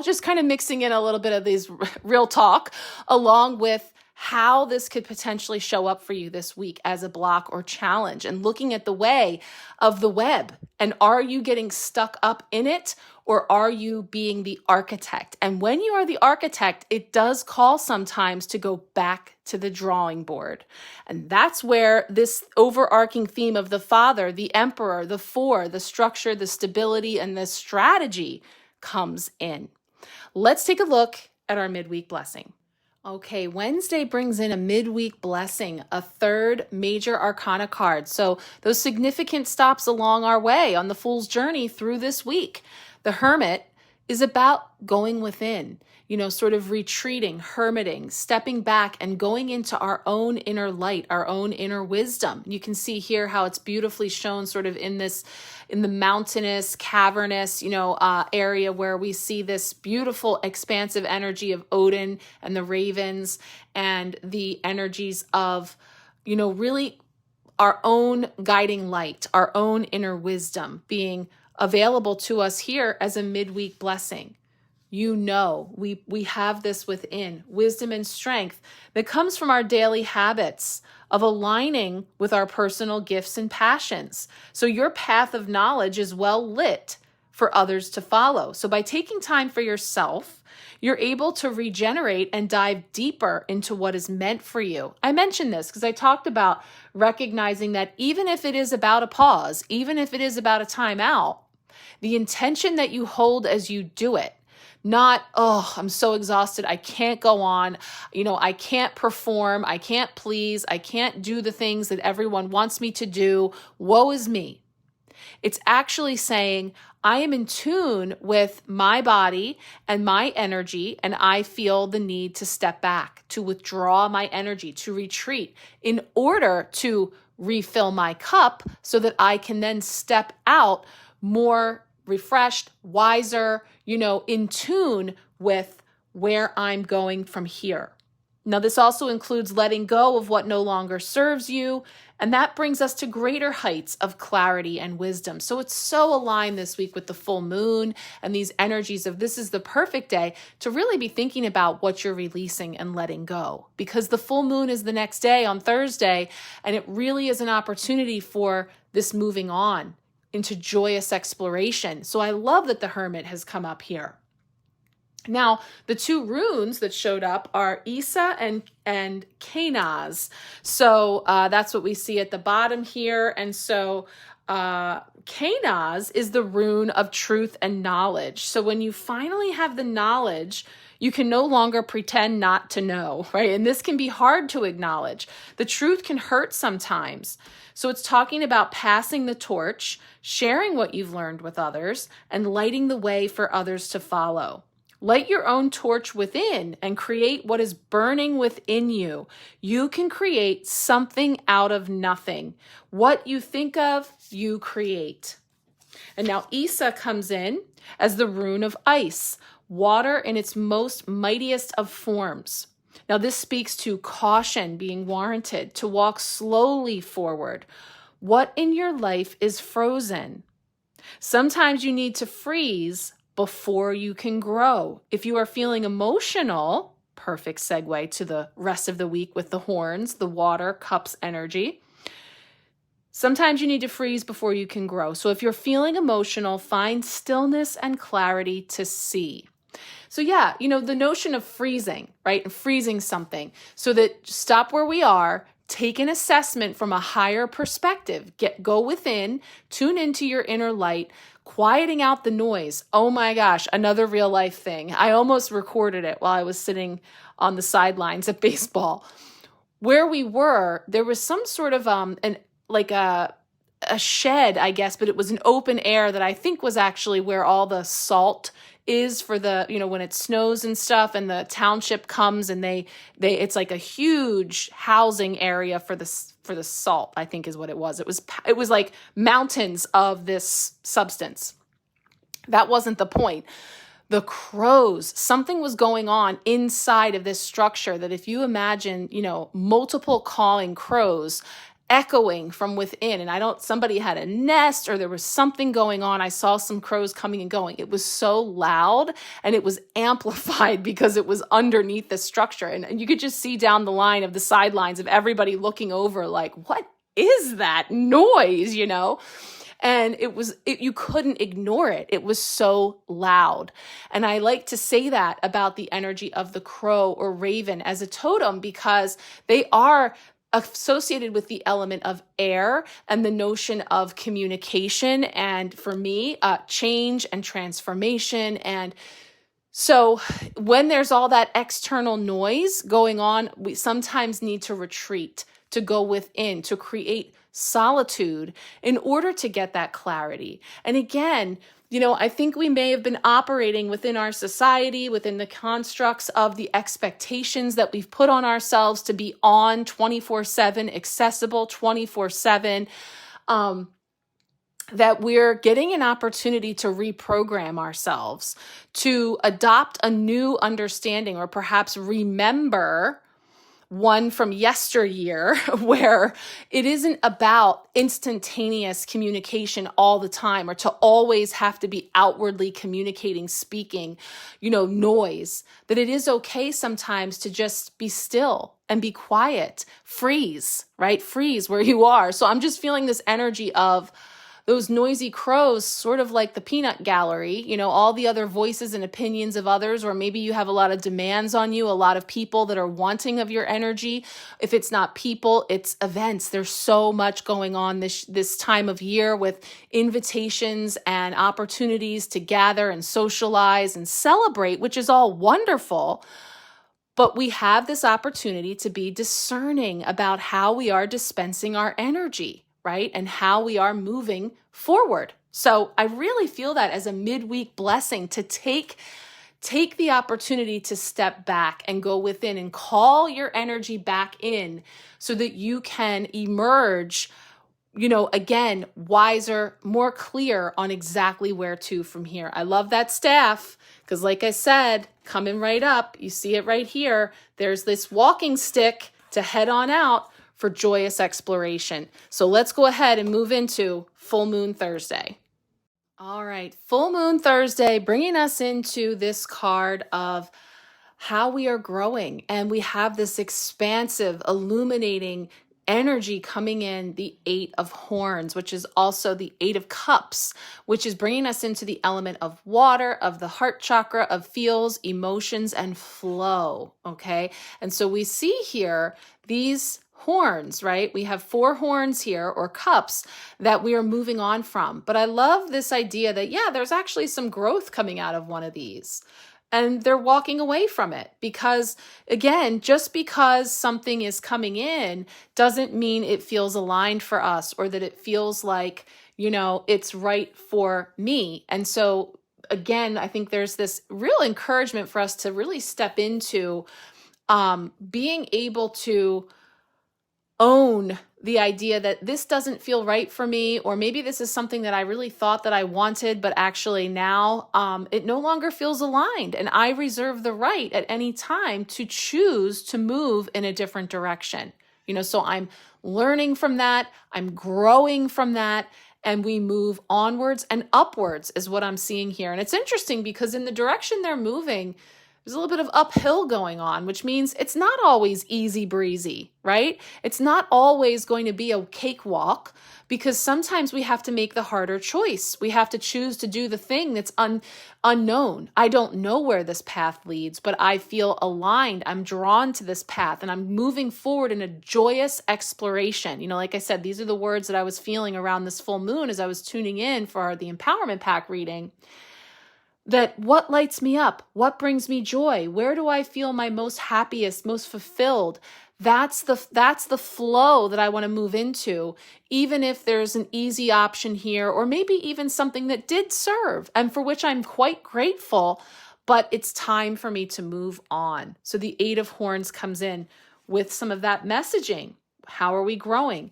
just kind of mixing in a little bit of these real talk along with how this could potentially show up for you this week as a block or challenge, and looking at the way of the web. And are you getting stuck up in it, or are you being the architect? And when you are the architect, it does call sometimes to go back to the drawing board. And that's where this overarching theme of the Father, the Emperor, the Four, the structure, the stability, and the strategy comes in. Let's take a look at our midweek blessing. Okay, Wednesday brings in a midweek blessing, a third major arcana card. So those significant stops along our way on the Fool's journey through this week. The Hermit is about going within, sort of retreating, hermiting, stepping back and going into our own inner light, our own inner wisdom. You can see here how it's beautifully shown sort of in the mountainous, cavernous, area where we see this beautiful expansive energy of Odin and the ravens, and the energies of, really our own guiding light, our own inner wisdom being available to us here as a midweek blessing. We have this within, wisdom and strength that comes from our daily habits of aligning with our personal gifts and passions. So your path of knowledge is well lit for others to follow. So by taking time for yourself, you're able to regenerate and dive deeper into what is meant for you. I mentioned this because I talked about recognizing that even if it is about a pause, even if it is about a timeout, the intention that you hold as you do it, not, oh, I'm so exhausted, I can't go on, I can't perform, I can't please, I can't do the things that everyone wants me to do, woe is me. It's actually saying, I am in tune with my body and my energy, and I feel the need to step back, to withdraw my energy, to retreat in order to refill my cup so that I can then step out more refreshed, wiser, in tune with where I'm going from here. Now, this also includes letting go of what no longer serves you, and that brings us to greater heights of clarity and wisdom. So it's so aligned this week with the full moon and these energies of this is the perfect day to really be thinking about what you're releasing and letting go, because the full moon is the next day on Thursday, and it really is an opportunity for this moving on into joyous exploration. So I love that the Hermit has come up here. Now, the two runes that showed up are 𝓘𝓷𝓽𝓮 𝓞𝓻𝓪𝓬𝓵. So that's what we see at the bottom here. And so 𝓞𝓻 is the rune of truth and knowledge. So when you finally have the knowledge, you can no longer pretend not to know, right? And this can be hard to acknowledge. The truth can hurt sometimes. So it's talking about passing the torch, sharing what you've learned with others, and lighting the way for others to follow. Light your own torch within and create what is burning within you. You can create something out of nothing. What you think of, you create. And now 𝓘𝓷𝓽𝓮 comes in as the rune of ice, water in its most mightiest of forms. Now this speaks to caution being warranted, to walk slowly forward. What in your life is frozen? Sometimes you need to freeze before you can grow. If you are feeling emotional, perfect segue to the rest of the week with the horns, the water, cups energy. Sometimes you need to freeze before you can grow. So if you're feeling emotional, find stillness and clarity to see. So yeah, the notion of freezing, right? And freezing something so that stop where we are, take an assessment from a higher perspective, go within, tune into your inner light, quieting out the noise. Oh my gosh, another real life thing. I almost recorded it while I was sitting on the sidelines at baseball. Where we were, there was some sort of a shed, I guess, but it was an open air that I think was actually where all the salt is for the, when it snows and stuff, and the township comes and it's like a huge housing area for the salt, I think is what it was. It was like mountains of this substance. That wasn't the point. The crows, something was going on inside of this structure that if you imagine, multiple cawing crows echoing from within, and somebody had a nest or there was something going on. I saw some crows coming and going. It was so loud and it was amplified because it was underneath the structure. And you could just see down the line of the sidelines of everybody looking over like, what is that noise, And you couldn't ignore it. It was so loud. And I like to say that about the energy of the crow or raven as a totem because they are associated with the element of air and the notion of communication. And for me, change and transformation. And so when there's all that external noise going on, we sometimes need to retreat, to go within, to create solitude in order to get that clarity. And again, I think we may have been operating within our society, within the constructs of the expectations that we've put on ourselves to be on 24/7, accessible 24/7, that we're getting an opportunity to reprogram ourselves, to adopt a new understanding, or perhaps remember one from yesteryear where it isn't about instantaneous communication all the time or to always have to be outwardly communicating, speaking, noise, that it is okay sometimes to just be still and be quiet, freeze, right? Freeze where you are. So I'm just feeling this energy of those noisy crows, sort of like the peanut gallery, all the other voices and opinions of others, or maybe you have a lot of demands on you, a lot of people that are wanting of your energy. If it's not people, it's events. There's so much going on this time of year with invitations and opportunities to gather and socialize and celebrate, which is all wonderful. But we have this opportunity to be discerning about how we are dispensing our energy, right? And how we are moving forward. So I really feel that as a midweek blessing to take the opportunity to step back and go within and call your energy back in so that you can emerge, again, wiser, more clear on exactly where to from here. I love that staff because like I said, coming right up, you see it right here. There's this walking stick to head on out for joyous exploration. So let's go ahead and move into Full Moon Thursday. All right, Full Moon Thursday, bringing us into this card of how we are growing. And we have this expansive, illuminating energy coming in, the 8 of Horns, which is also the 8 of Cups, which is bringing us into the element of water, of the heart chakra, of feels, emotions, and flow, okay? And so we see here these horns, right? We have 4 horns here, or cups, that we are moving on from. But I love this idea that, there's actually some growth coming out of one of these. And they're walking away from it because, again, just because something is coming in doesn't mean it feels aligned for us or that it feels like, it's right for me. And so, again, I think there's this real encouragement for us to really step into being able to own the idea that this doesn't feel right for me, or maybe this is something that I really thought that I wanted, but actually now it no longer feels aligned. And I reserve the right at any time to choose to move in a different direction. So I'm learning from that, I'm growing from that, and we move onwards and upwards is what I'm seeing here. And it's interesting because in the direction they're moving, There's a little bit of uphill going on, which means it's not always easy breezy, right? It's not always going to be a cakewalk, because sometimes we have to make the harder choice. We have to choose to do the thing that's unknown. I don't know where this path leads, but I feel aligned. I'm drawn to this path, and I'm moving forward in a joyous exploration. You know, like I said, these are the words that I was feeling around this full moon as I was tuning in for the Empowerment Pack reading. That what lights me up? What brings me joy? Where do I feel my most happiest, most fulfilled? That's the flow that I want to move into, even if there's an easy option here, or maybe even something that did serve and for which I'm quite grateful, but it's time for me to move on. So the Eight of Horns comes in with some of that messaging. How are we growing?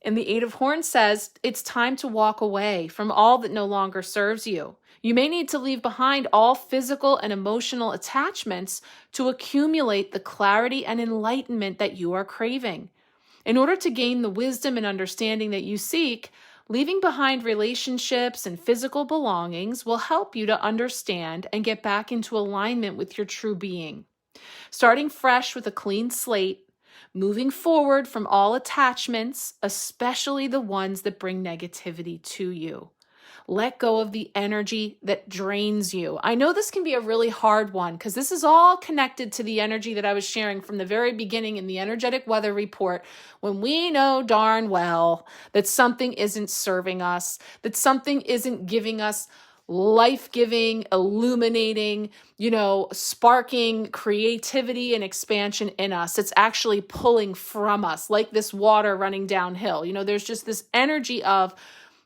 And the Eight of Horns says it's time to walk away from all that no longer serves you. You may need to leave behind all physical and emotional attachments to accumulate the clarity and enlightenment that you are craving. In order to gain the wisdom and understanding that you seek, leaving behind relationships and physical belongings will help you to understand and get back into alignment with your true being. Starting fresh with a clean slate, moving forward from all attachments, especially the ones that bring negativity to you. Let go of the energy that drains you. I know this can be a really hard one because this is all connected to the energy that I was sharing from the very beginning in the energetic weather report, when we know darn well that something isn't serving us, that something isn't giving us life-giving, illuminating, sparking creativity and expansion in us. It's actually pulling from us like this water running downhill. There's just this energy of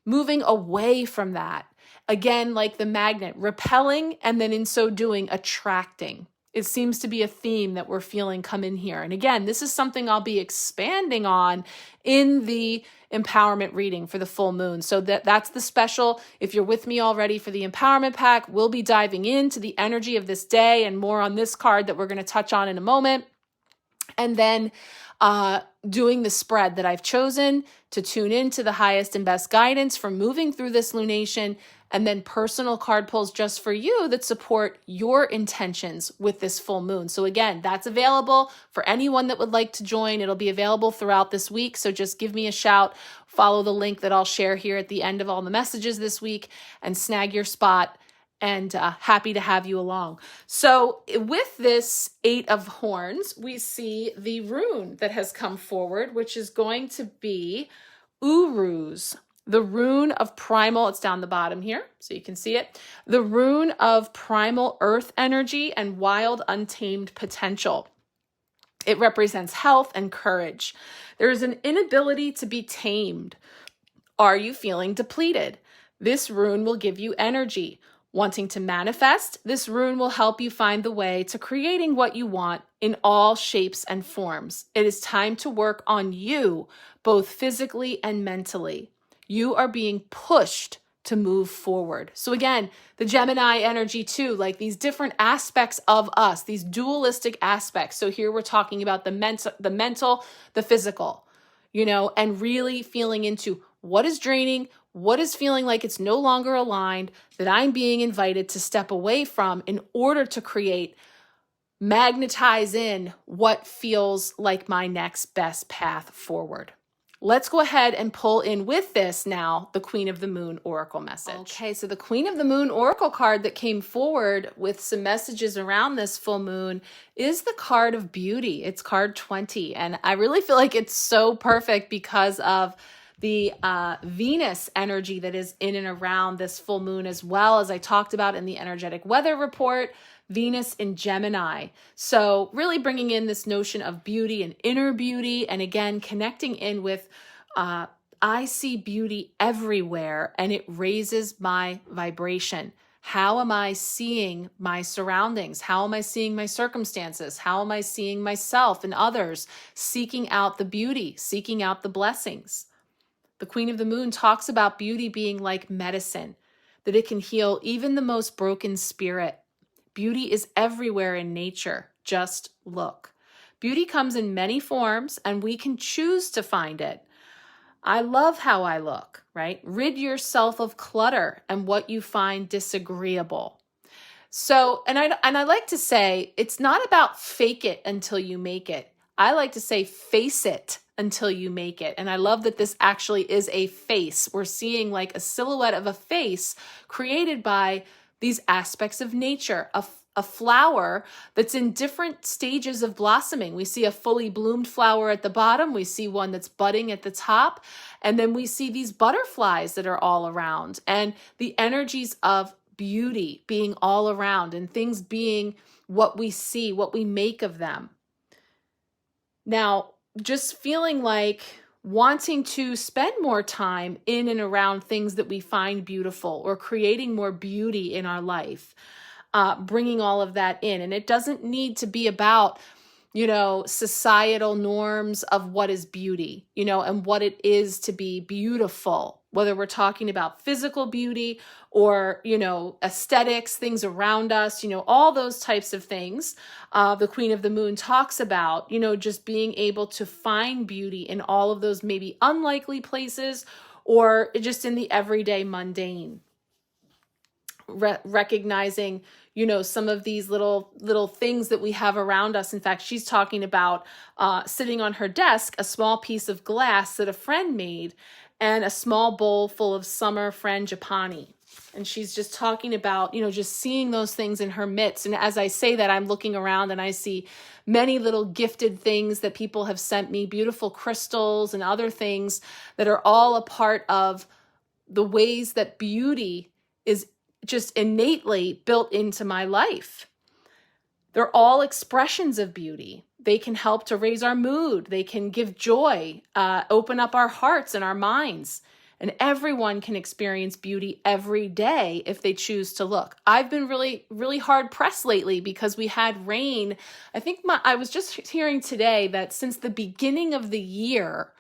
moving away from that. Again, like the magnet, repelling, and then in so doing, attracting. It seems to be a theme that we're feeling come in here. And again, this is something I'll be expanding on in the empowerment reading for the full moon. So that's the special. If you're with me already for the empowerment pack, we'll be diving into the energy of this day and more on this card that we're going to touch on in a moment. And then doing the spread that I've chosen to tune into the highest and best guidance for moving through this lunation, and then personal card pulls just for you that support your intentions with this full moon. So again, that's available for anyone that would like to join. It'll be available throughout this week. So just give me a shout, follow the link that I'll share here at the end of all the messages this week, and snag your spot. And happy to have you along. So with this Eight of Horns, we see the rune that has come forward, which is going to be Uruz, the rune of primal. It's down the bottom here, so you can see it. The rune of primal earth energy and wild, untamed potential. It represents health and courage. There is an inability to be tamed. Are you feeling depleted? This rune will give you energy. Wanting to manifest, this rune will help you find the way to creating what you want in all shapes and forms. It is time to work on you, both physically and mentally. You are being pushed to move forward. So again, the Gemini energy too, like these different aspects of us, these dualistic aspects. So here we're talking about the mental, the physical, and really feeling into what is draining, what is feeling like it's no longer aligned, that I'm being invited to step away from in order to magnetize in what feels like my next best path forward. Let's go ahead and pull in with this now the Queen of the Moon Oracle message. Okay, so the Queen of the Moon Oracle card that came forward with some messages around this full moon is the card of beauty. It's card 20, and I really feel like it's so perfect because of the Venus energy that is in and around this full moon, as well as I talked about in the energetic weather report, Venus in Gemini. So really bringing in this notion of beauty and inner beauty, and again, connecting in with, I see beauty everywhere and it raises my vibration. How am I seeing my surroundings? How am I seeing my circumstances? How am I seeing myself and others? Seeking out the beauty, seeking out the blessings. The Queen of the Moon talks about beauty being like medicine, that it can heal even the most broken spirit. Beauty is everywhere in nature. Just look. Beauty comes in many forms, and we can choose to find it. I love how I look, right? Rid yourself of clutter and what you find disagreeable. So, and I like to say, it's not about fake it until you make it. I like to say face it until you make it. And I love that this actually is a face. We're seeing like a silhouette of a face created by these aspects of nature, a flower that's in different stages of blossoming. We see a fully bloomed flower at the bottom. We see one that's budding at the top. And then we see these butterflies that are all around, and the energies of beauty being all around, and things being what we see, what we make of them. Now, just feeling like wanting to spend more time in and around things that we find beautiful, or creating more beauty in our life, bringing all of that in. And it doesn't need to be about, societal norms of what is beauty, and what it is to be beautiful, whether we're talking about physical beauty or, aesthetics, things around us, all those types of things. The Queen of the Moon talks about, just being able to find beauty in all of those maybe unlikely places, or just in the everyday mundane. Recognizing, some of these little things that we have around us. In fact, she's talking about sitting on her desk, a small piece of glass that a friend made, and a small bowl full of summer frangipani. And she's just talking about, just seeing those things in her midst. And as I say that, I'm looking around and I see many little gifted things that people have sent me, beautiful crystals and other things that are all a part of the ways that beauty is just innately built into my life. They're all expressions of beauty. They can help to raise our mood. They can give joy, open up our hearts and our minds. And everyone can experience beauty every day if they choose to look. I've been really, really hard pressed lately because we had rain. I was just hearing today that since the beginning of the year,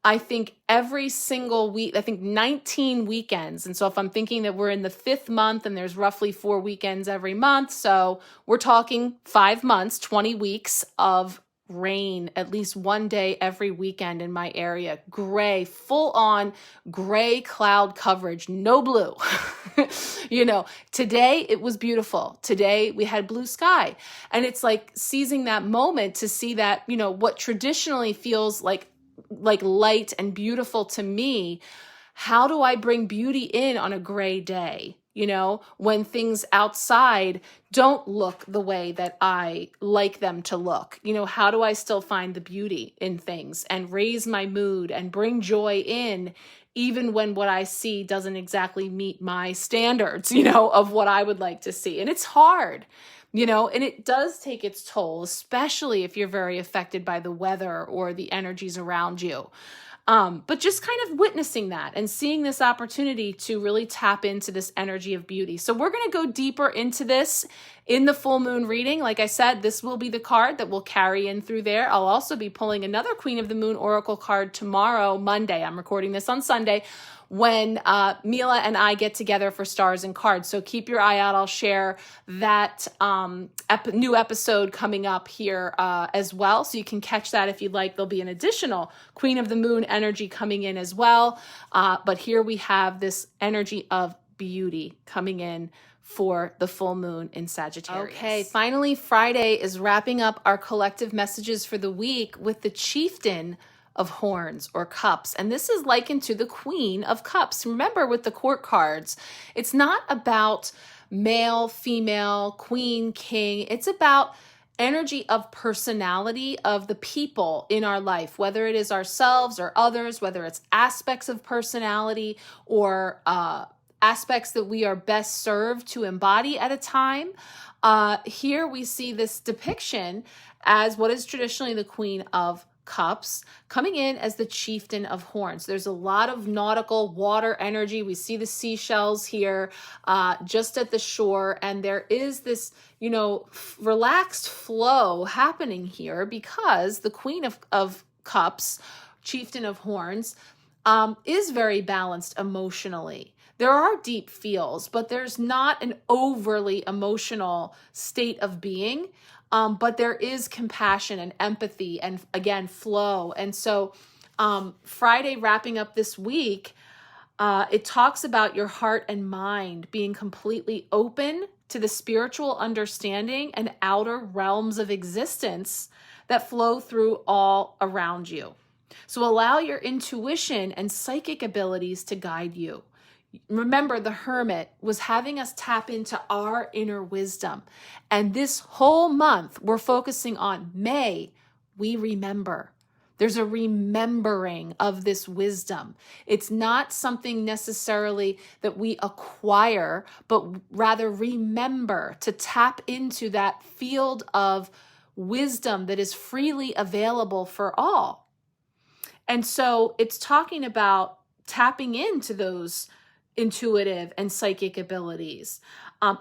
I think every single week, 19 weekends. And so if I'm thinking that we're in the 5th month and there's roughly 4 weekends every month, so we're talking 5 months, 20 weeks of rain, at least one day every weekend in my area. Gray, full on gray cloud coverage, no blue. Today it was beautiful. Today we had blue sky. And it's like seizing that moment to see that, what traditionally feels like light and beautiful to me, how do I bring beauty in on a gray day? When things outside don't look the way that I like them to look, how do I still find the beauty in things and raise my mood and bring joy in, even when what I see doesn't exactly meet my standards, of what I would like to see. And it's hard. And it does take its toll, especially if you're very affected by the weather or the energies around you. But just kind of witnessing that and seeing this opportunity to really tap into this energy of beauty. So we're going to go deeper into this in the full moon reading. Like I said, this will be the card that will carry in through there. I'll also be pulling another Queen of the Moon Oracle card tomorrow, Monday. I'm recording this on Sunday, when Mila and I get together for Stars and Cards. So keep your eye out. I'll share that new episode coming up here as well. So you can catch that if you'd like. There'll be an additional Queen of the Moon energy coming in as well. But here we have this energy of beauty coming in for the full moon in Sagittarius. Okay, finally, Friday is wrapping up our collective messages for the week with the Chieftain of Horns or Cups. And this is likened to the Queen of Cups. Remember, with the court cards, it's not about male, female, queen, king. It's about energy of personality of the people in our life, whether it is ourselves or others, whether it's aspects of personality or aspects that we are best served to embody at a time. Here we see this depiction as what is traditionally the Queen of Cups coming in as the Chieftain of Horns. There's a lot of nautical water energy. We see the seashells here just at the shore, and there is this, relaxed flow happening here because the Queen of Cups, Chieftain of Horns, is very balanced emotionally. There are deep feels, but there's not an overly emotional state of being. But there is compassion and empathy and, again, flow. And so Friday, wrapping up this week, it talks about your heart and mind being completely open to the spiritual understanding and outer realms of existence that flow through all around you. So allow your intuition and psychic abilities to guide you. Remember, the hermit was having us tap into our inner wisdom. And this whole month, we're focusing on May, we remember. There's a remembering of this wisdom. It's not something necessarily that we acquire, but rather remember to tap into that field of wisdom that is freely available for all. And so it's talking about tapping into those intuitive and psychic abilities.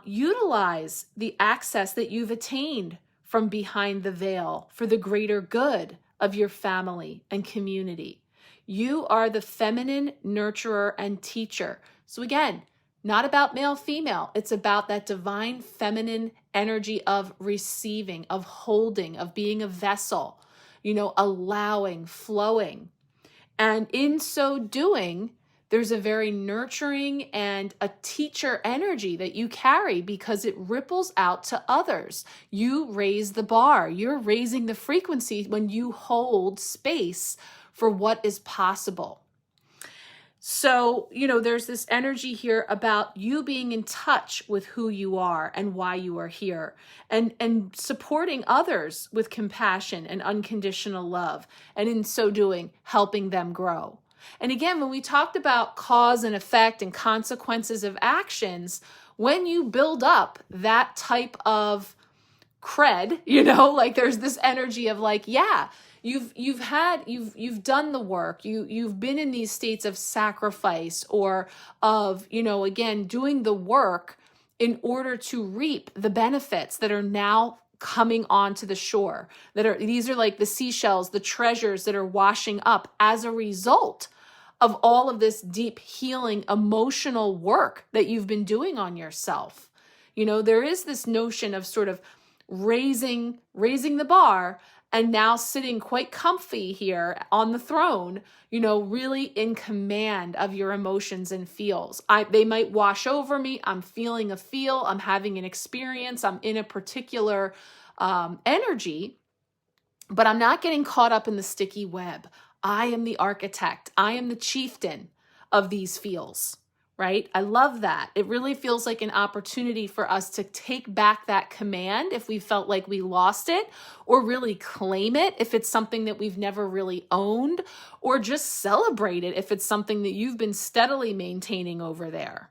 Utilize the access that you've attained from behind the veil for the greater good of your family and community. You are the feminine nurturer and teacher. So again, not about male, female. It's about that divine feminine energy of receiving, of holding, of being a vessel, allowing, flowing. And in so doing, there's a very nurturing and a teacher energy that you carry because it ripples out to others. You raise the bar. You're raising the frequency when you hold space for what is possible. So, there's this energy here about you being in touch with who you are and why you are here, and supporting others with compassion and unconditional love, and in so doing, helping them grow. And again, when we talked about cause and effect and consequences of actions, when you build up that type of cred, there's this energy of you've done the work, you've been in these states of sacrifice or of, again, doing the work in order to reap the benefits that are now coming onto the shore. These are like the seashells, the treasures that are washing up as a result of all of this deep healing emotional work that you've been doing on yourself. There is this notion of sort of raising the bar and now sitting quite comfy here on the throne, really in command of your emotions and feels. They might wash over me. I'm feeling a feel. I'm having an experience. I'm in a particular energy, but I'm not getting caught up in the sticky web. I am the architect. I am the chieftain of these feels, right? I love that. It really feels like an opportunity for us to take back that command if we felt like we lost it, or really claim it if it's something that we've never really owned, or just celebrate it if it's something that you've been steadily maintaining over there.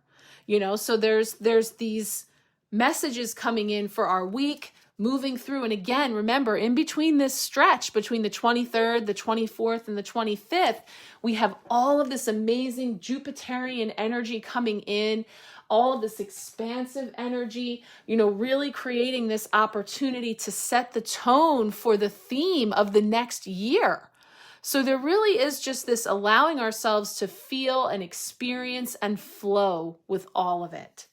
So there's these messages coming in for our week, moving through. And again, remember, in between this stretch, between the 23rd, the 24th, and the 25th, we have all of this amazing Jupiterian energy coming in, all of this expansive energy, really creating this opportunity to set the tone for the theme of the next year. So there really is just this allowing ourselves to feel and experience and flow with all of it.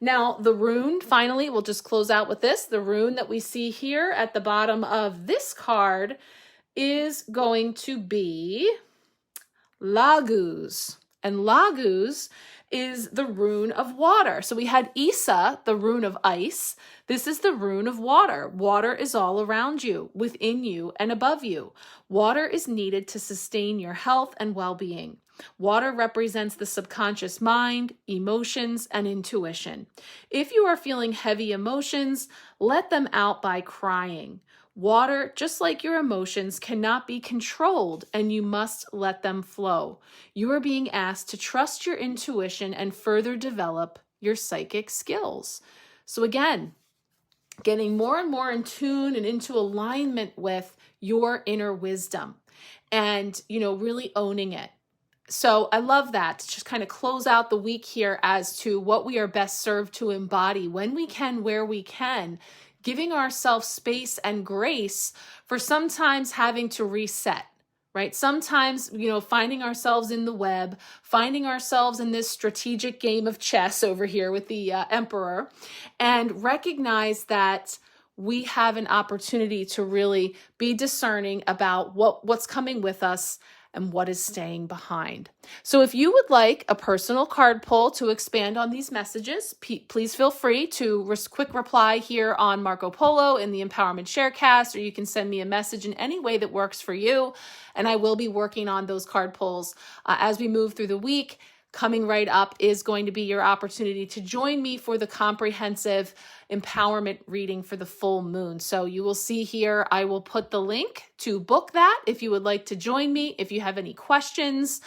Now, the rune, finally, we'll just close out with this. The rune that we see here at the bottom of this card is going to be Lagus. And Lagus is the rune of water. So we had Isa, the rune of ice. This is the rune of water. Water is all around you, within you, and above you. Water is needed to sustain your health and well-being. Water represents the subconscious mind, emotions, and intuition. If you are feeling heavy emotions, let them out by crying. Water, just like your emotions, cannot be controlled, and you must let them flow. You are being asked to trust your intuition and further develop your psychic skills. So again, getting more and more in tune and into alignment with your inner wisdom and, really owning it. So I love that, to just kind of close out the week here as to what we are best served to embody when we can, where we can, giving ourselves space and grace for sometimes having to reset, right? Sometimes, finding ourselves in the web, finding ourselves in this strategic game of chess over here with the emperor, and recognize that we have an opportunity to really be discerning about what's coming with us and what is staying behind. So if you would like a personal card pull to expand on these messages, please feel free to quick reply here on Marco Polo in the Empowerment Sharecast, or you can send me a message in any way that works for you. And I will be working on those card pulls as we move through the week. Coming right up is going to be your opportunity to join me for the comprehensive empowerment reading for the full moon. So you will see here, I will put the link to book that if you would like to join me. If you have any questions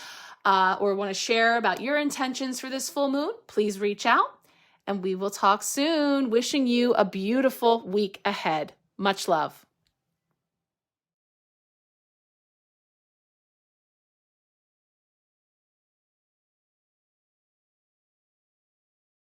or want to share about your intentions for this full moon, please reach out and we will talk soon. Wishing you a beautiful week ahead. Much love.